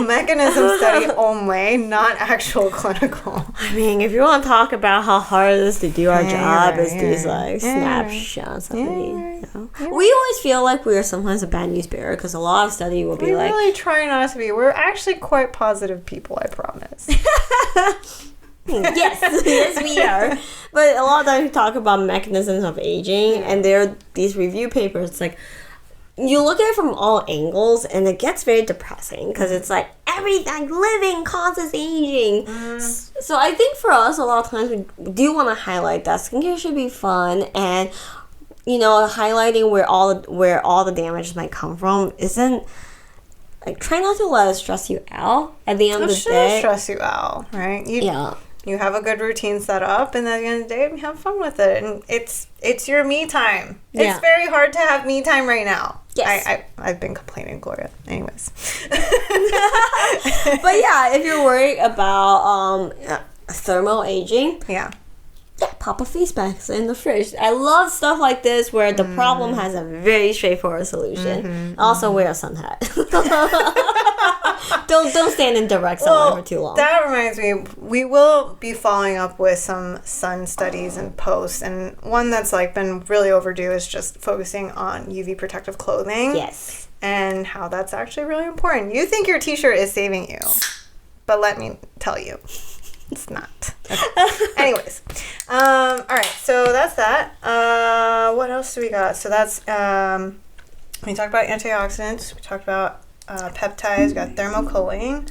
Mechanism study only, not actual clinical. I mean, if you want to talk about how hard it is to do our job, it's these like snapshots of it. You know? We always feel like we are sometimes a bad news bearer because a lot of study will be like, we really try not to be. We're actually quite positive people, I promise. yes, we are. But a lot of times we talk about mechanisms of aging, and there are these review papers. It's like, you look at it from all angles, and it gets very depressing because it's like everything living causes aging. So I think for us, a lot of times we do want to highlight that skincare should be fun, and highlighting where all the damage might come from isn't like, try not to let it stress you out. At the end of the day, stress you out, right? You have a good routine set up, and at the end of the day, have fun with it. And it's your me time. Yeah. It's very hard to have me time right now. Yes. I've been complaining, Gloria. Anyways. But yeah, if you're worried about thermal aging, pop a face mask in the fridge. I love stuff like this where the problem has a very straightforward solution. Also, wear a sun hat. Don't stand in direct sunlight for too long. That reminds me, we will be following up with some sun studies and posts, and one that's like been really overdue is just focusing on UV protective clothing. Yes. And how that's actually really important. You think your t-shirt is saving you, but let me tell you, it's not. Okay. Anyways, all right, so that's that. What else do we got? So that's, we talked about antioxidants, we talked about peptides, we got thermocoating.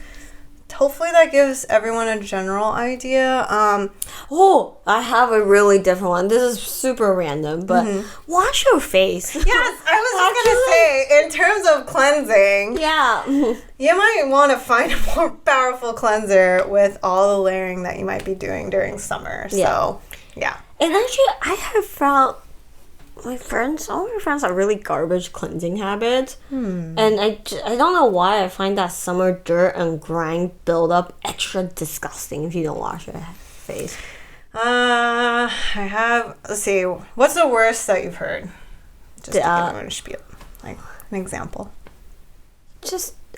Hopefully that gives everyone a general idea. I have a really different one. This is super random, but wash your face. Yes, I was just going to say, in terms of cleansing, you might want to find a more powerful cleanser with all the layering that you might be doing during summer. So, yeah. And actually, I have found some of my friends have really garbage cleansing habits. And I don't know why I find that summer dirt and grime buildup extra disgusting if you don't wash your face. Let's see, what's the worst that you've heard? Just to give everyone a spiel, like an example.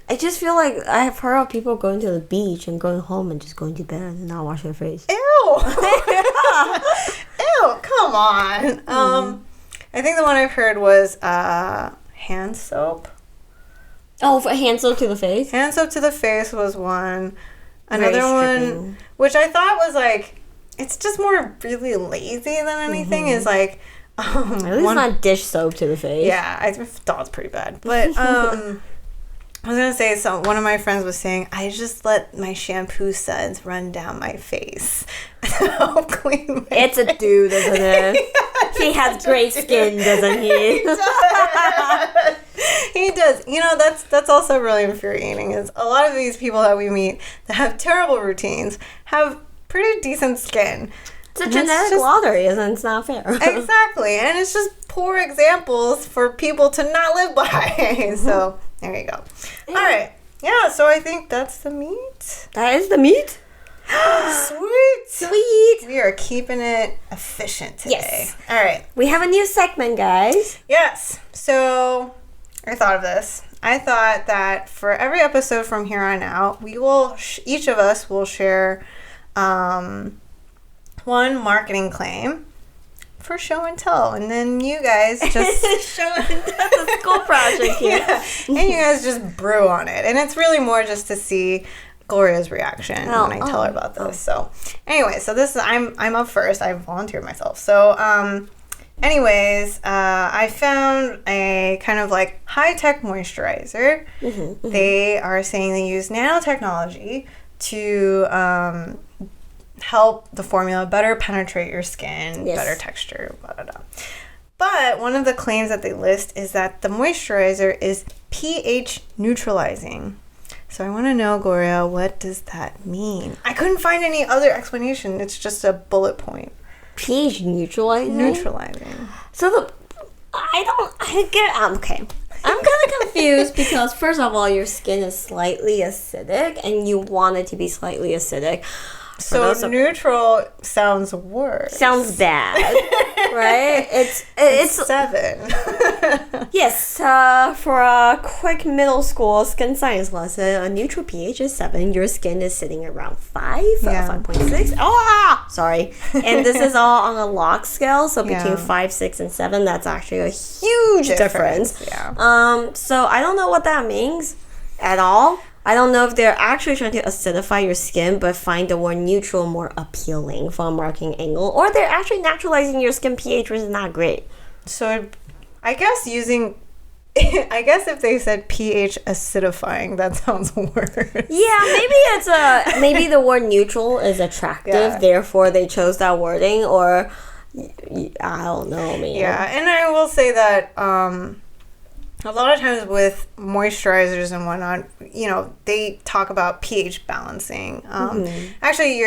I just feel like I have heard of people going to the beach and going home and just going to bed and not wash their face. Ew! Ew, come on. I think the one I've heard was hand soap. Oh, for hand soap to the face? Hand soap to the face was one. Another one, which I thought was like, it's just more really lazy than anything, is like... At least not dish soap to the face. Yeah, I thought it was pretty bad. But I was going to say, one of my friends was saying, I just let my shampoo suds run down my face. Help clean my It's a dude, isn't it? He has great skin, doesn't he? He does. You know, that's also really infuriating, is a lot of these people that we meet that have terrible routines have pretty decent skin. It's a genetic lottery, and it's not fair. Exactly. And it's just poor examples for people to not live by. So, there you go. All right. Yeah, so I think that's the meat. That is the meat? Sweet. We are keeping it efficient today. Yes. All right. We have a new segment, guys. Yes. So, I thought of this. I thought that for every episode from here on out, we will each of us will share one marketing claim for show and tell, and then you guys just show and tell. That's a school project here. Yeah. And you guys just brew on it, and it's really more just to see Gloria's reaction when I tell her about this. So anyway, so this is I'm up first. I volunteered myself. So I found a kind of like high-tech moisturizer. They are saying they use nanotechnology to help the formula better penetrate your skin, better texture, blah, blah, blah. But one of the claims that they list is that the moisturizer is pH neutralizing. So I want to know, Gloria, what does that mean? I couldn't find any other explanation. It's just a bullet point. pH neutralizing? Neutralizing. So okay. I'm kind of confused because first of all, your skin is slightly acidic and you want it to be slightly acidic. So neutral sounds worse. Sounds bad, right? It's 7. Yes, for a quick middle school skin science lesson, a neutral pH is 7. Your skin is sitting around 5, 5.6. Oh, sorry. And this is all on a log scale, so between 5, 6, and 7, that's actually a huge difference. Yeah. So I don't know what that means at all. I don't know if they're actually trying to acidify your skin, but find the word neutral more appealing from a marketing angle, or they're actually naturalizing your skin pH, which is not great. So I guess if they said pH acidifying, that sounds worse. Yeah, maybe the word neutral is attractive, therefore they chose that wording, or I don't know, man. Yeah, and I will say that a lot of times with moisturizers and whatnot, they talk about pH balancing. Actually,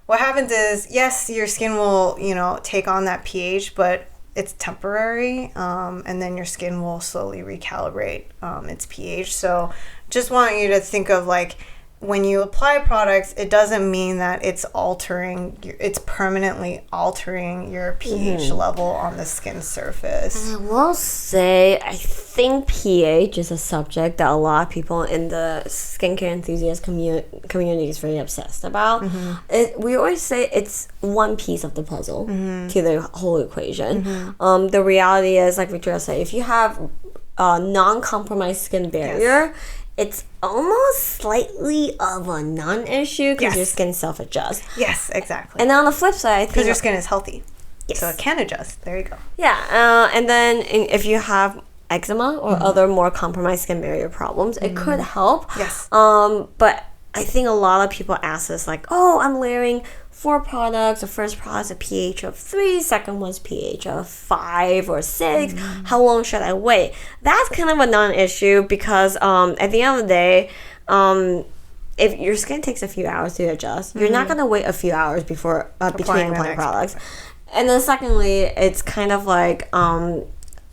what happens is, yes, your skin will, take on that pH, but it's temporary, and then your skin will slowly recalibrate its pH. So just want you to think of, like, when you apply products, it doesn't mean that it's permanently altering your pH level on the skin surface. I will say, I think pH is a subject that a lot of people in the skincare enthusiast community is very obsessed about. We always say it's one piece of the puzzle to the whole equation. The reality is, like Victoria said, if you have a non-compromised skin barrier, it's almost slightly of a non-issue because your skin self-adjusts. Yes, exactly. And then on the flip side, because your skin is healthy, so it can adjust. There you go. Yeah, and then if you have eczema or other more compromised skin barrier problems, it could help. Yes. But I think a lot of people ask us, like, oh, I'm layering 4 products. The first product's a pH of 3, second one's pH of 5 or 6. How long should I wait? That's kind of a non-issue because at the end of the day, if your skin takes a few hours to adjust, you're not going to wait a few hours before between applying products. And then secondly, it's kind of like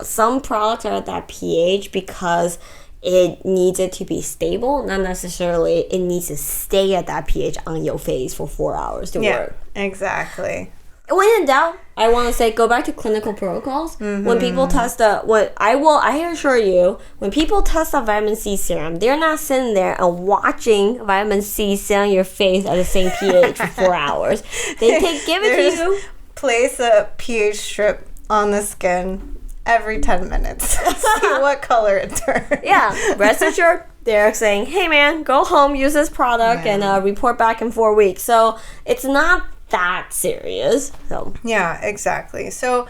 some products are at that pH because it needs it to be stable, not necessarily it needs to stay at that pH on your face for 4 hours to work. Exactly. When in doubt, I want to say go back to clinical protocols. When people test I assure you, when people test a vitamin C serum, they're not sitting there and watching vitamin C sit on your face at the same pH for 4 hours. They give it to you. Place a pH strip on the skin every 10 minutes. See what color it turns. Yeah, rest assured, they're saying, hey man, go home, use this product, and report back in 4 weeks. So it's not that serious. So yeah, exactly. So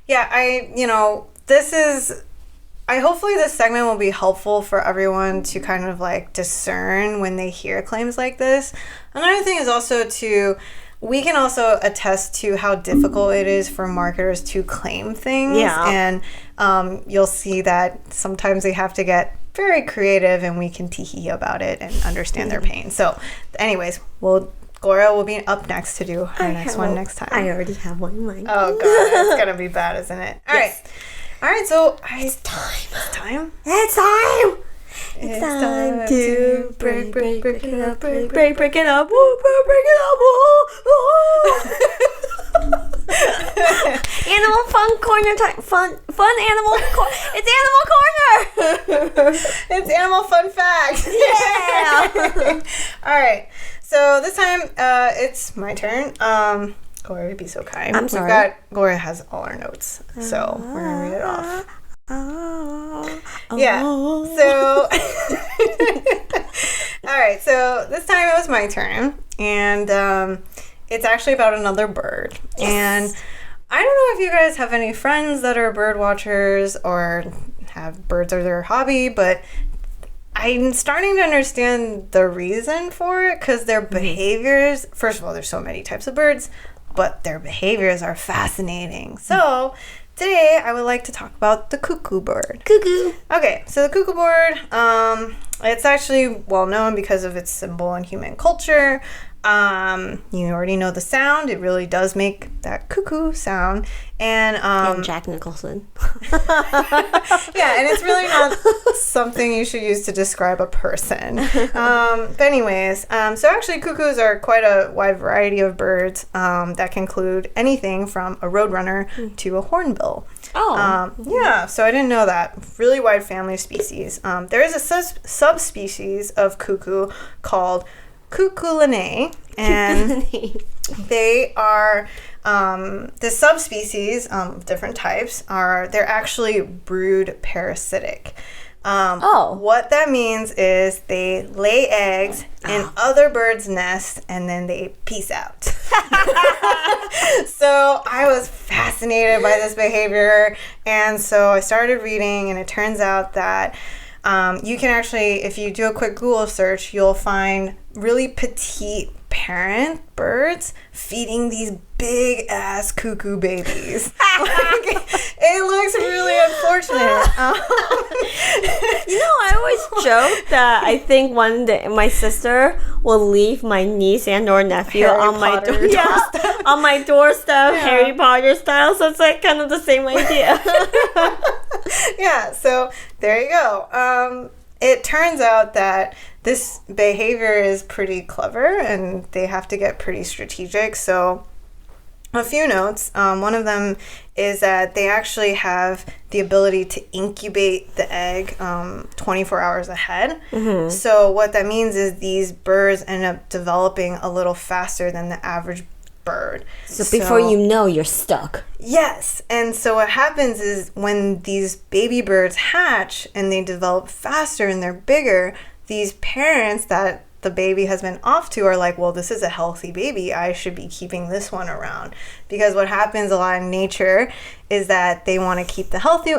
yeah, hopefully this segment will be helpful for everyone to kind of like discern when they hear claims like this. Another thing is also we can also attest to how difficult it is for marketers to claim things. Yeah. And you'll see that sometimes they have to get very creative and we can tee-hee about it and understand their pain. So anyways, Gloria will be up next to do her next one next time. I already have one in mind. Oh, God. It's going to be bad, isn't it? All right. All right, so it's time. It's time? It's time! It's time to break it up, break it up, woo, break it up, woo. Animal fun corner time, fun animal corner. It's animal corner. It's animal fun facts. Yeah. All right. So this time, it's my turn. Gloria, be so kind. I'm sorry. Gloria has all our notes, so we're gonna read it off. Yeah. So, all right. So this time it was my turn, and it's actually about another bird. Yes. And I don't know if you guys have any friends that are bird watchers or have birds as their hobby, but I'm starting to understand the reason for it because their behaviors. First of all, there's so many types of birds, but their behaviors are fascinating. So today I would like to talk about the cuckoo bird. Cuckoo. Okay, so the cuckoo bird, it's actually well known because of its symbol in human culture. You already know the sound. It really does make that cuckoo sound. And Jack Nicholson. yeah, and it's really not something you should use to describe a person. But anyways, so actually cuckoos are quite a wide variety of birds that can include anything from a roadrunner to a hornbill. Oh. Yeah, so I didn't know that. Really wide family of species. There is a subspecies of cuckoo called Cuculinae, and they are the subspecies of different types they're actually brood parasitic. What that means is they lay eggs in other birds' nests and then they peace out. So I was fascinated by this behavior, and so I started reading, and it turns out that you can actually, if you do a quick Google search, you'll find really petite parent birds feeding these big ass cuckoo babies. It looks really unfortunate. I always joke that I think one day my sister will leave my niece and or nephew on my doorstep. On my doorstep, Harry Potter style. So it's like kind of the same idea. Yeah, so there you go. It turns out that this behavior is pretty clever, and they have to get pretty strategic. So a few notes. One of them is that they actually have the ability to incubate the egg 24 hours ahead. Mm-hmm. So what that means is these birds end up developing a little faster than the average bird. So before you know, you're stuck. Yes. And so what happens is when these baby birds hatch and they develop faster and they're bigger, these parents that the baby has been off to are like, well, this is a healthy baby. I should be keeping this one around. Because what happens a lot in nature is that they want to keep the healthy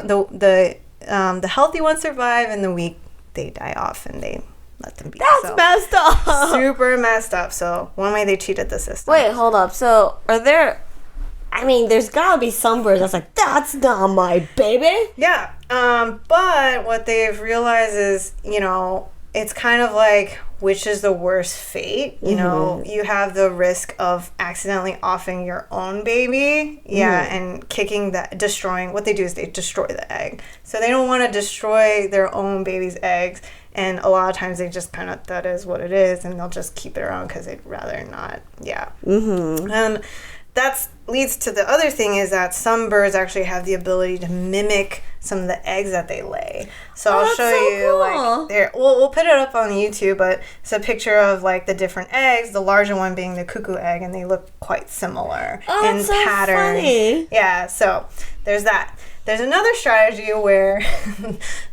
ones survive, and the weak, they die off and they let them be. That's messed up. Super messed up. So one way they cheated the system. Wait, hold up. So there's gotta be some birds that's like, that's not my baby. Yeah. But what they've realized is, it's kind of like, which is the worst fate? You know, you have the risk of accidentally offing your own baby. Yeah. And destroying. What they do is they destroy the egg. So they don't want to destroy their own baby's eggs. And a lot of times they just kind of, that is what it is. And they'll just keep it around because they'd rather not. Yeah. And that leads to the other thing is that some birds actually have the ability to mimic some of the eggs that they lay. So I'll show you cool. We'll put it up on YouTube, but it's a picture of like the different eggs, the larger one being the cuckoo egg, and they look quite similar in pattern. Funny. Yeah, so there's that. There's another strategy where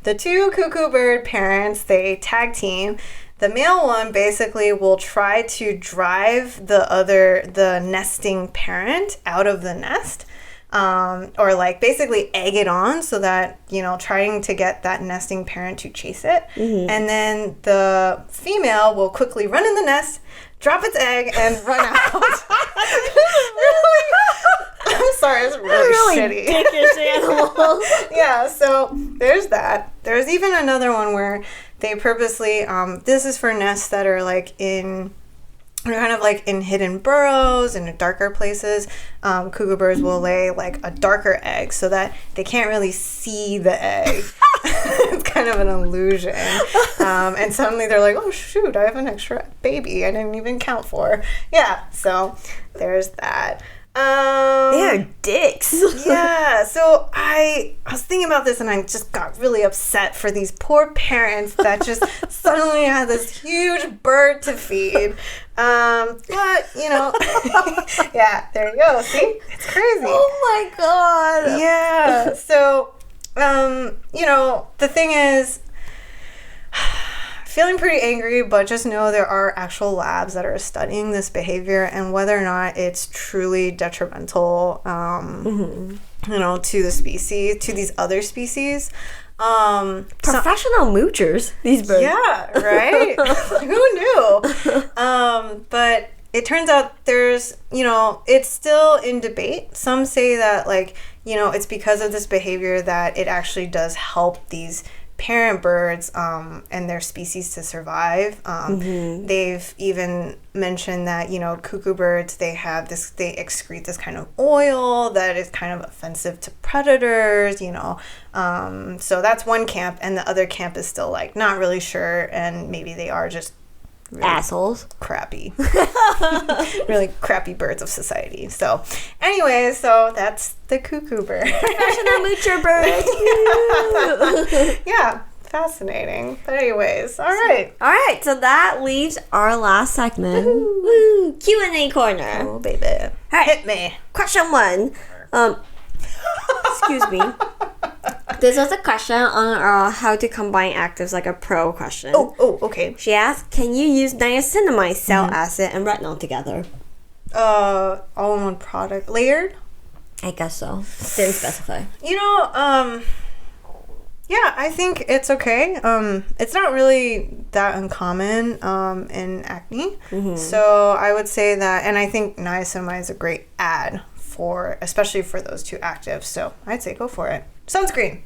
the two cuckoo bird parents, they tag team. The male one basically will try to drive the nesting parent out of the nest, or like basically egg it on so that, trying to get that nesting parent to chase it. Mm-hmm. And then the female will quickly run in the nest, drop its egg, and run out. I'm sorry, it's really shitty. Dickish animal. Yeah, so there's that. There's even another one where they purposely, this is for nests that are in hidden burrows and in darker places. Cuckoo birds will lay like a darker egg so that they can't really see the egg. It's kind of an illusion. And suddenly they're like, oh shoot, I have an extra baby I didn't even count for. Yeah, so there's that. They're dicks. Yeah, so I was thinking about this and I just got really upset for these poor parents that just suddenly had this huge bird to feed. But, yeah, there you go. See? It's crazy. Oh my God. Yeah. So, the thing is, feeling pretty angry, but just know there are actual labs that are studying this behavior and whether or not it's truly detrimental, to the species, to these other species. Professional moochers, these birds. Yeah, right? Who knew? But it turns out there's, it's still in debate. Some say that, like, it's because of this behavior that it actually does help these parent birds and their species to survive. They've even mentioned that, cuckoo birds, they excrete this kind of oil that is kind of offensive to predators, so that's one camp, and the other camp is still like not really sure, and maybe they are just really assholes, crappy really crappy birds of society. So anyway, so that's the cuckoo bird. Professional moocher bird. Yeah, fascinating. But anyways, all right, so that leaves our last segment. Woo. Q&A corner. Oh baby, all right, hit me. Question 1. Excuse me. This was a question on how to combine actives, like a pro question. Oh, okay. She asked, can you use niacinamide, salicylic acid, and retinol together? All in one product. Layered? I guess so. Didn't specify. Yeah, I think it's okay. It's not really that uncommon in acne. So I would say that, and I think niacinamide is a great add especially for those two actives. So I'd say go for it. Sunscreen.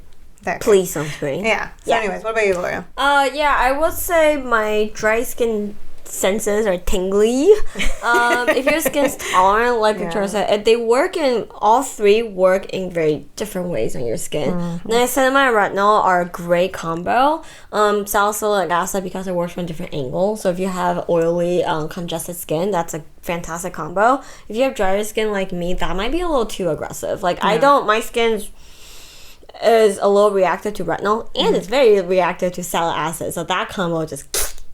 Please sunscreen. Yeah. So anyways, what about you, Gloria? Yeah, I would say my dry skin senses are tingly. If your skin's tolerant, like Victoria said, all three work in very different ways on your skin. Niacinamide and retinol are a great combo. Salicylic acid, because it works from different angles. So if you have oily, congested skin, that's a fantastic combo. If you have drier skin like me, that might be a little too aggressive. Like my skin is a little reactive to retinol, and it's very reactive to salicylic acid. So that combo just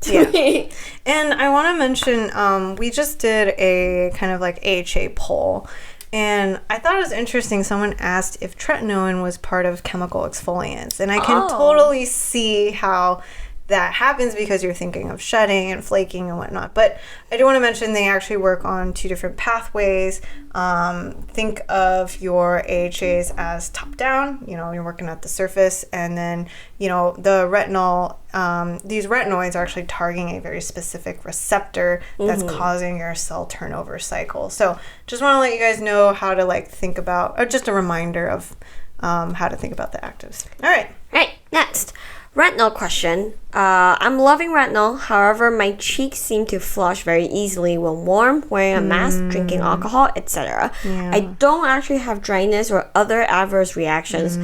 me. And I want to mention, we just did a kind of like AHA poll, and I thought it was interesting. Someone asked if tretinoin was part of chemical exfoliants, and I can totally see how that happens because you're thinking of shedding and flaking and whatnot. But I do want to mention they actually work on two different pathways. Think of your AHAs as top down, you're working at the surface, and then, the retinol, these retinoids are actually targeting a very specific receptor that's causing your cell turnover cycle. So just want to let you guys know how to think about, or just a reminder of how to think about the actives. All right. Next. Retinol question. I'm loving retinol. However, my cheeks seem to flush very easily when warm, wearing a mask, drinking alcohol, etc. I don't actually have dryness or other adverse reactions.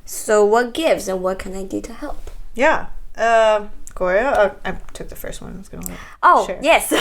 So what gives, and what can I do to help? Yeah. Gloria, I took the first one. I was going to share. Yes.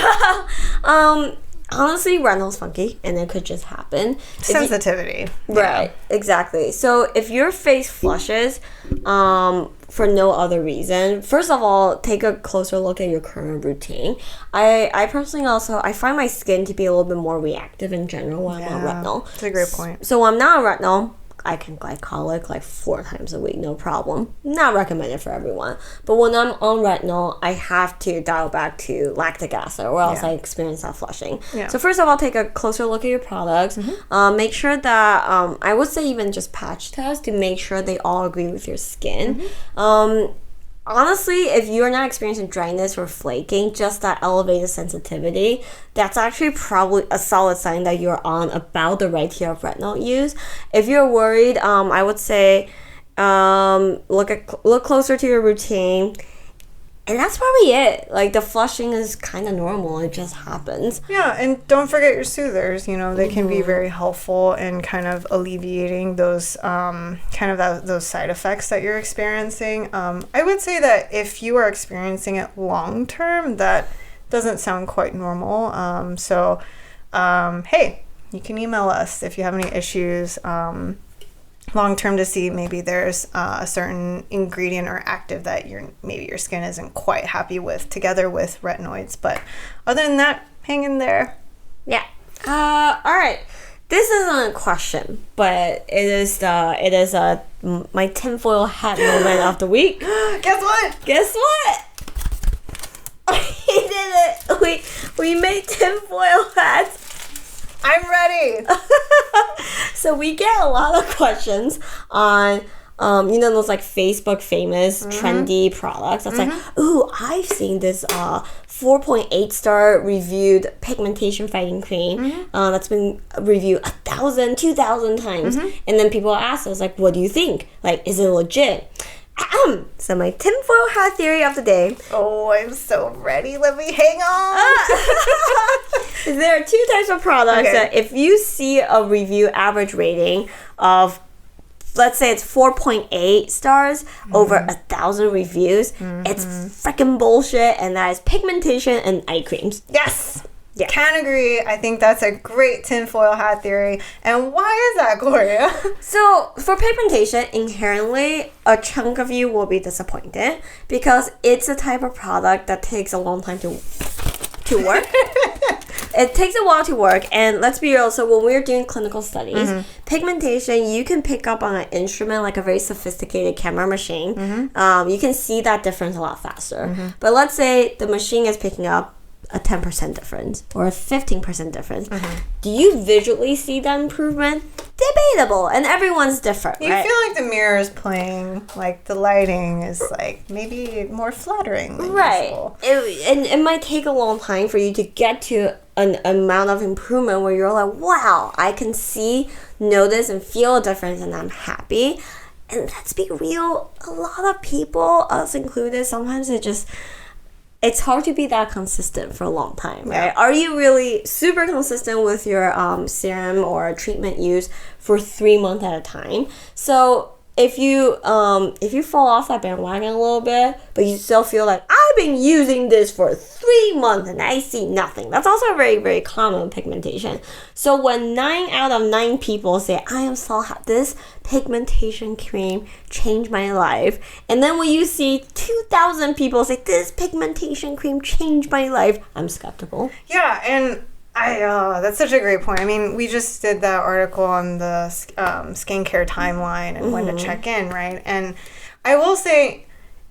Honestly, retinol's funky, and it could just happen. Sensitivity. Right, exactly. So if your face flushes for no other reason, first of all, take a closer look at your current routine. I personally I find my skin to be a little bit more reactive in general when I'm on retinol. That's a great point. So when I'm not on retinol, I can glycolic 4 times a week, no problem. Not recommended for everyone. But when I'm on retinol, I have to dial back to lactic acid, or else I experience that flushing. So first of all, take a closer look at your products. Make sure that, I would say even just patch test to make sure they all agree with your skin. Honestly, if you're not experiencing dryness or flaking, just that elevated sensitivity, that's actually probably a solid sign that you're on about the right tier of retinol use. If you're worried, I would say look closer to your routine. And that's probably it. The flushing is kind of normal. It just happens. Yeah, and don't forget your soothers. They can be very helpful in kind of alleviating those those side effects that you're experiencing. I would say that if you are experiencing it long term, that doesn't sound quite normal. Hey, you can email us if you have any issues. Long term, to see maybe there's a certain ingredient or active that maybe your skin isn't quite happy with, together with retinoids. But other than that, hang in there. Yeah. All right. This isn't a question, but it is my tinfoil hat moment of the week. Guess what? We did it. We made tinfoil hats. I'm ready. So we get a lot of questions on those Facebook famous trendy products. That's ooh, I've seen this 4.8 star reviewed pigmentation fighting cream that's been reviewed 1,000, 2,000 times. And then people ask us, like, what do you think? Like, is it legit? So my tinfoil hat theory of the day. Oh, I'm so ready. Let me hang on. There are 2 types of products that if you see a review average rating of, let's say it's 4.8 stars over 1,000 reviews, it's freaking bullshit, and that is pigmentation and eye creams. Yes. Yeah. Can agree. I think that's a great tinfoil hat theory. And why is that, Gloria? So, for pigmentation, inherently, a chunk of you will be disappointed because it's a type of product that takes a long time to work. It takes a while to work, and let's be real, so when we're doing clinical studies, pigmentation, you can pick up on an instrument like a very sophisticated camera machine. You can see that difference a lot faster. But let's say the machine is picking up a 10% difference or a 15% difference. Do you visually see that improvement? Debatable, and everyone's different. You feel like the mirror is playing, like the lighting is like maybe more flattering than usual. It might take a long time for you to get to an amount of improvement where you're like, wow, I can see, notice, and feel a difference, and I'm happy. And let's be real, a lot of people, us included, sometimes it's hard to be that consistent for a long time, right? Yeah. Are you really super consistent with your serum or treatment use for 3 months at a time? So if you fall off that bandwagon a little bit, but you still feel like, I've been using this for 3 months and I see nothing. That's also very, very common pigmentation. So when 9 out of 9 people say, I am so happy, this pigmentation cream changed my life. And then when you see 2,000 people say, this pigmentation cream changed my life, I'm skeptical. Yeah, and that's such a great point. I mean, we just did that article on the skincare timeline and when to check in, right? And I will say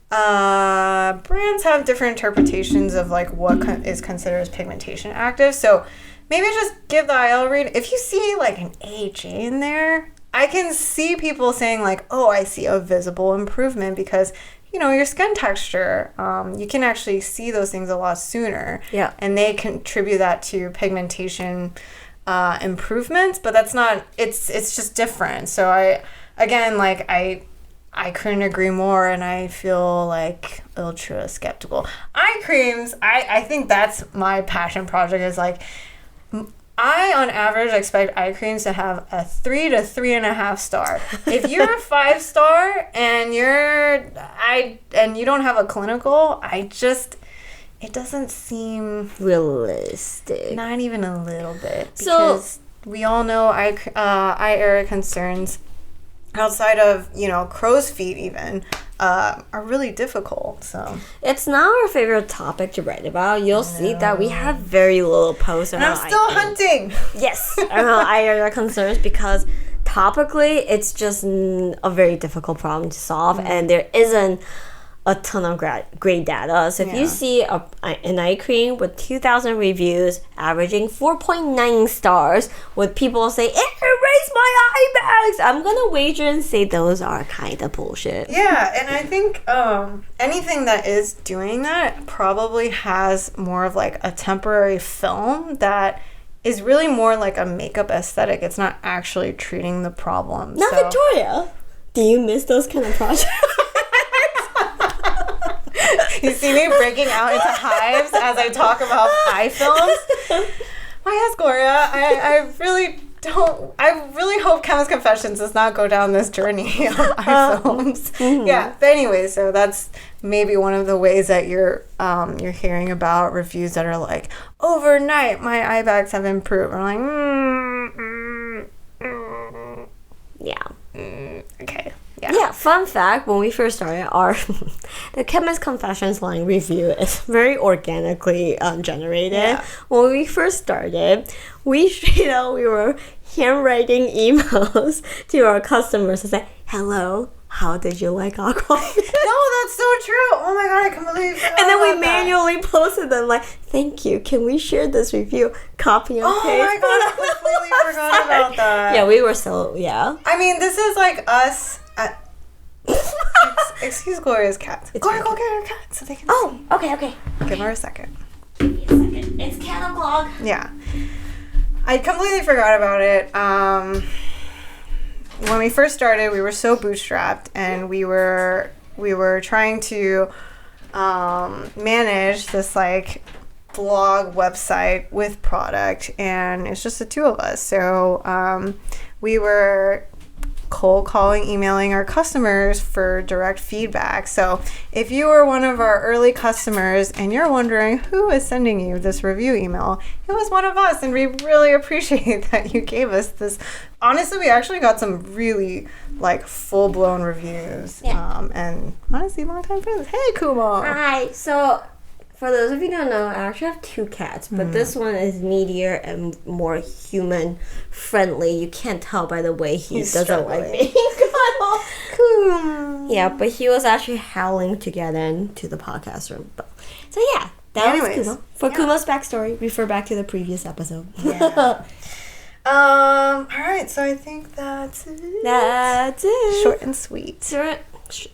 brands have different interpretations of like what is considered as pigmentation active. So maybe just give the IL read. If you see like an AHA in there, I can see people saying like, oh, I see a visible improvement because your skin texture, you can actually see those things a lot sooner. Yeah. And they contribute that to pigmentation improvements, but that's not, it's just different. So I couldn't agree more, and I feel like ultra skeptical. Eye creams, I think that's my passion project, is like, I, on average, expect eye creams to have a 3 to 3.5 star. If you're a 5 star and you don't have a clinical, it doesn't seem realistic. Not even a little bit. Because we all know eye area concerns outside of, crow's feet even, are really difficult. So it's not our favorite topic to write about. You'll see that we have very little posts. And I'm still hunting. Yes, around eye area concerns, because topically it's just a very difficult problem to solve, and there isn't a ton of great data. So if you see an eye cream with 2,000 reviews averaging 4.9 stars with people say, it erased my eye bags, I'm gonna wager and say those are kind of bullshit. Yeah, and I think anything that is doing that probably has more of like a temporary film that is really more like a makeup aesthetic. It's not actually treating the problem. Now, Victoria, do you miss those kind of projects? You see me breaking out into hives as I talk about eye films? Why, yes, Gloria. I really hope Chemist Confessions does not go down this journey of eye films. Yeah, but anyway, so that's maybe one of the ways that you're hearing about reviews that are like, overnight my eye bags have improved. We're like, yeah. Okay. Yeah, fun fact, when we first started, the Chemist Confessions line review is very organically generated. Yeah. When we first started, we were handwriting emails to our customers and say, hello, how did you like our coffee? No, that's so true. Oh my god, I can't believe that. And then we manually posted them like, thank you, can we share this review? Copy and paste. Oh my god, I completely forgot about that. Yeah, we were so, yeah. I mean, this is like us. Excuse Gloria's cat. Gloria, go get her cat so they can see. Okay. Give her a second. It's cat o'clock. Yeah. I completely forgot about it. When we first started, we were so bootstrapped, and we were trying to manage this like blog website with product, and it's just the two of us. So we were cold calling, emailing our customers for direct feedback. So if you were one of our early customers and you're wondering who is sending you this review email, it was one of us, and we really appreciate that you gave us this. Honestly, we actually got some really like full-blown reviews. Yeah. And honestly, long time friends. Hey, Kuma. Hi. So for those of you who don't know, I actually have 2 cats, but this one is needier and more human friendly. You can't tell by the way He's doesn't like struggling. being cuddled. Kuma. Yeah, but he was actually howling to get into the podcast room. So yeah, that was Anyways, Kuma. For Kuma's backstory, refer back to the previous episode. Yeah. All right, so I think that's it. That's it. Short and sweet.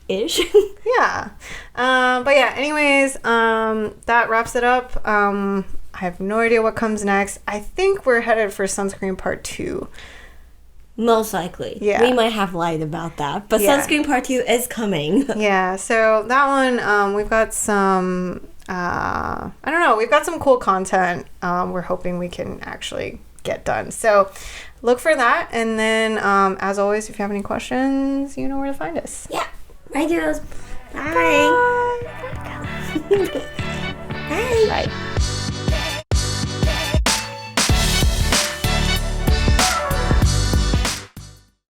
Ish. Yeah. But yeah, anyways, that wraps it up. I have no idea what comes next. I think we're headed for sunscreen part 2. Most likely. Yeah. We might have lied about that. But Yeah. sunscreen part 2 is coming. Yeah, so that one, we've got some, I don't know, we've got some cool content we're hoping we can actually get done. So look for that. And then, as always, if you have any questions, you know where to find us. Yeah. Bye, girls. Bye. Bye. Bye. Bye.